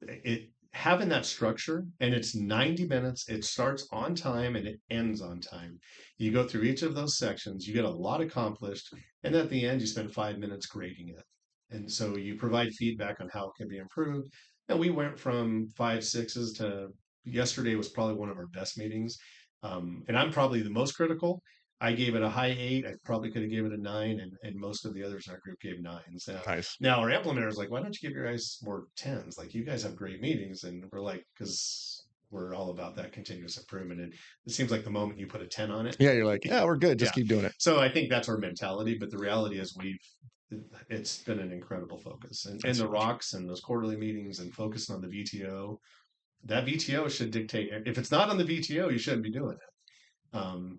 it having that structure and it's 90 minutes, it starts on time and it ends on time. You go through each of those sections, you get a lot accomplished, and at the end, you spend 5 minutes grading it. And so you provide feedback on how it can be improved. And we went from 5 6s to yesterday was probably one of our best meetings. And I'm probably the most critical. I gave it a high 8. I probably could have given it a 9, and most of the others in our group gave 9s. Nice. Now our implementer is like, why don't you give your guys more 10s? Like you guys have great meetings, and we're like, because we're all about that continuous improvement. And it seems like the moment you put a 10 on it, Yeah, you're like, yeah, we're good. Just yeah. keep doing it. So I think that's our mentality. But the reality is it's been an incredible focus, and That's the huge. rocks and those quarterly meetings and focusing on the VTO. That VTO should dictate. If it's not on the VTO, you shouldn't be doing it.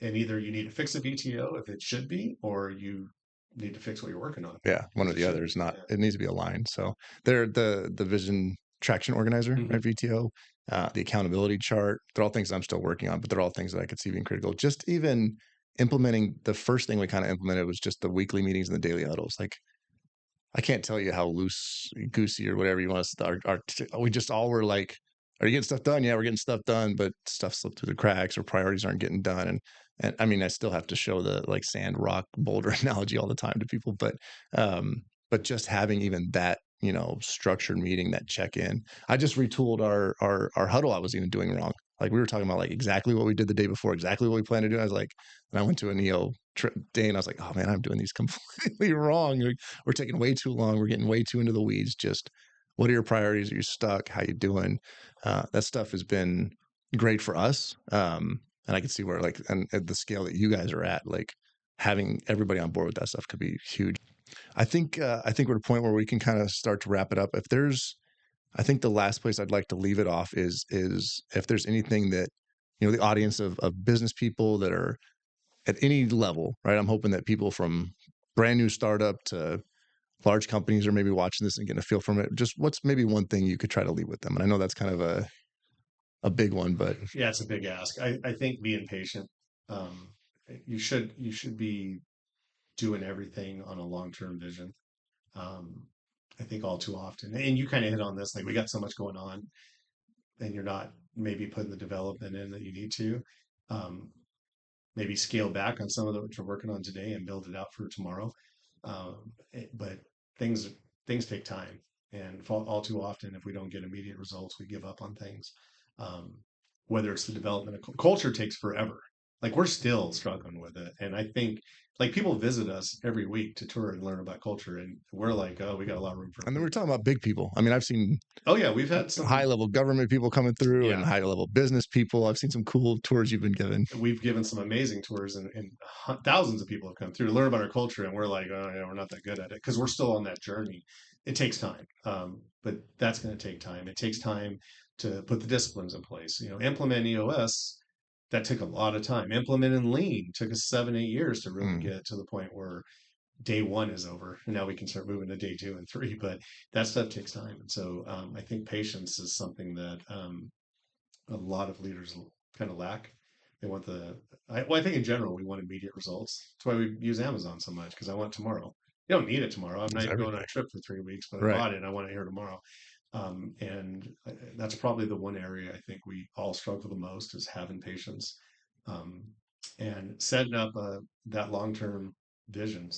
And either you need to fix a VTO if it should be, or you need to fix what you're working on. Yeah, one or As it the should other is be. not. Yeah. It needs to be aligned. So they're the vision traction organizer, Hmm. right? VTO, the accountability chart. They're all things I'm still working on, but they're all things that I could see being critical. Just even implementing the first thing we kind of implemented was just the weekly meetings and the daily huddles. Like I can't tell you how loose goosey or whatever you want us to. We just all were like, "Are you getting stuff done? Yeah, we're getting stuff done, but stuff slipped through the cracks or priorities aren't getting done." And I mean, I still have to show the like sand, rock, boulder analogy all the time to people, but just having even that structured meeting, that check in. I just retooled our huddle. I was even doing wrong. Like we were talking about like exactly what we did the day before, exactly what we planned to do. I was like, and I went to a Neo trip day and I was like, oh man, I'm doing these completely wrong. Like, we're taking way too long. We're getting way too into the weeds. Just what are your priorities? Are you stuck? How you doing? That stuff has been great for us. And I can see where like, and at the scale that you guys are at, like having everybody on board with that stuff could be huge. I think we're at a point where we can kind of start to wrap it up. I think the last place I'd like to leave it off is if there's anything that, the audience of business people that are at any level, right? I'm hoping that people from brand new startup to large companies are maybe watching this and getting a feel from it. Just what's maybe one thing you could try to leave with them? And I know that's kind of a big one, but Yeah, it's a big ask. I think being patient. Um, you should be doing everything on a long term vision. Um, I think all too often, and you kind of hit on this, like we got so much going on, and you're not maybe putting the development in that you need to. Um, Maybe scale back on some of what you're working on today and build it out for tomorrow. But things things take time, and all too often, if we don't get immediate results, we give up on things. Um, Whether it's the development of culture takes forever. Like we're still struggling with it, and I think like people visit us every week to tour and learn about culture, and we're like, oh, we got a lot of room for and then we're improvement. talking about big people. I mean, I've seen Oh yeah, we've had high some. level government people coming through and Yeah, high level business people. I've seen some cool tours you've been given. we've given some amazing tours, and thousands of people have come through to learn about our culture, and we're like, oh yeah, we're not that good at it because we're still on that journey. It takes time, but that's going to take time. It takes time to put the disciplines in place. Implement EOS. That took a lot of time. Implementing Lean took us 7, 8 years to really Mm. get to the point where day one is over, and now we can start moving to day 2 and 3. But that stuff takes time, and so I think patience is something that a lot of leaders kind of lack. They want I think in general, we want immediate results. That's why we use Amazon so much because I want tomorrow. You don't need it tomorrow. I'm not It's even going on everything. a trip for 3 weeks, but I Right. bought it and I want it here tomorrow. And that's probably the one area I think we all struggle the most is having patience um, and setting up that long term vision.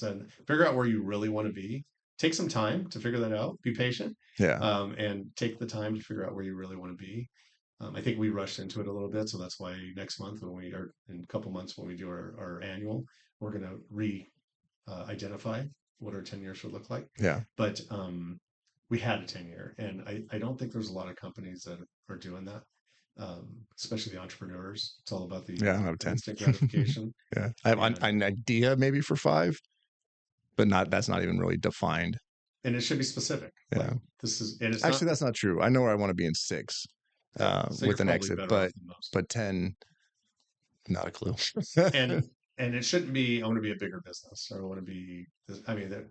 Figure out where you really want to be. Take some time to figure that out. Be patient Yeah. and take the time to figure out where you really want to be. I think we rushed into it a little bit, so that's why next month when we are in a couple months when we do our annual, we're going to identify what our 10 years should look like. Yeah. But we had a 10 year, and I don't think there's a lot of companies that are doing that, especially the entrepreneurs. It's all about the Yeah. I don't have 10. instant gratification, Yeah. I have and an idea maybe for 5, but that's not even really defined. and it should be specific. Yeah. Like this is, and it's not. Actually, that's not true. I know where I want to be in 6 Yeah, so you're with an probably exit, better off but than most. 10, not a clue. And it shouldn't be I want to be a bigger business or I want to be this. I mean that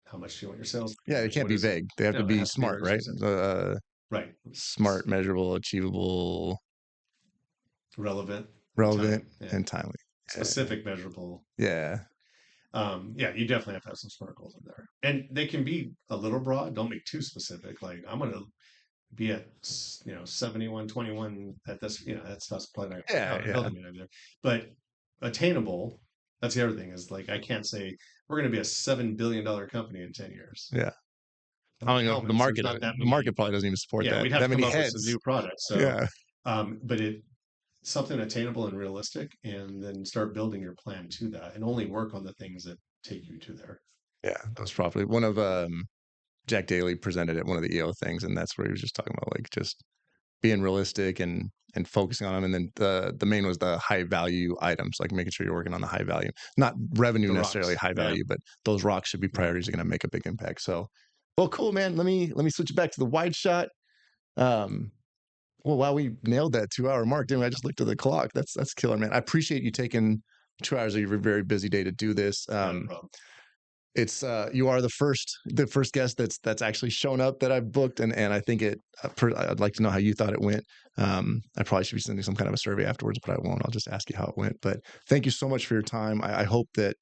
how much do you want your sales to Yeah, be? it Like can't what be is it? vague. They have to No, it be has to be smart, very right? specific. Right. Smart, measurable, achievable, Relevant and relevant, time. Yeah. and timely. Specific, measurable. Yeah. Yeah, you definitely have to have some smart goals in there. And they can be a little broad. Don't be too specific. Like I'm gonna be at 71, 21 at this, that stuff's probably not gonna Yeah. work out. Yeah. Building it there. But attainable, that's the other thing, is like I can't say we're gonna be a $7 billion company in 10 years. Yeah. I I don't don't know know if the because there's market, not that the many. market probably doesn't even support Yeah, that. we'd have That to come many up with some heads. new products. So, Yeah. but something attainable and realistic, and then start building your plan to that, and only work on the things that take you to there. Yeah. That's probably one of Jack Daly presented at one of the EO things, and that's where he was just talking about like just being realistic and focusing on them. And then the main was the high value items, like making sure you're working on the high value, not revenue The necessarily rocks, high yeah, value, but those rocks should be yeah. priorities that are going to make a big impact. So, well, cool, man. Let me switch it back to the wide shot. Um, well, wow, we nailed that 2 hour mark, didn't we? I just looked at the clock. That's killer, man. I appreciate you taking 2 hours of your very busy day to do this. Not a problem. it's you are the first guest that's actually shown up that I've booked, and I think I'd like to know how you thought it went. I probably should be sending some kind of a survey afterwards, but I won't. I'll just ask you how it went. But thank you so much for your time. I hope that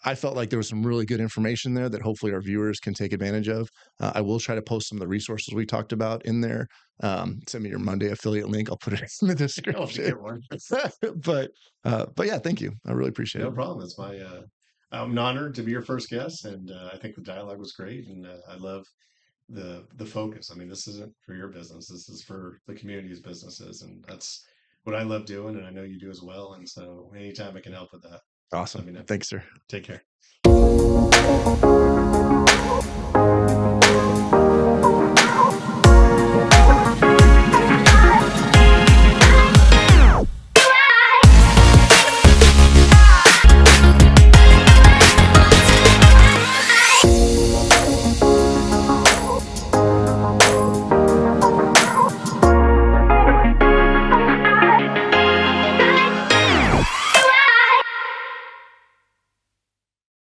I felt like there was some really good information there that hopefully our viewers can take advantage of. I will try to post some of the resources we talked about in there. Send me your Monday affiliate link. I'll put it in the I'll description. get one. But yeah, thank you. I really appreciate No it. problem. It's my I'm honored to be your first guest, and I think the dialogue was great, and I love the focus. I mean, this isn't for your business. This is for the community's businesses, and that's what I love doing, and I know you do as well. And so, anytime I can help with that, let Awesome. me know. Thanks, sir. Take care.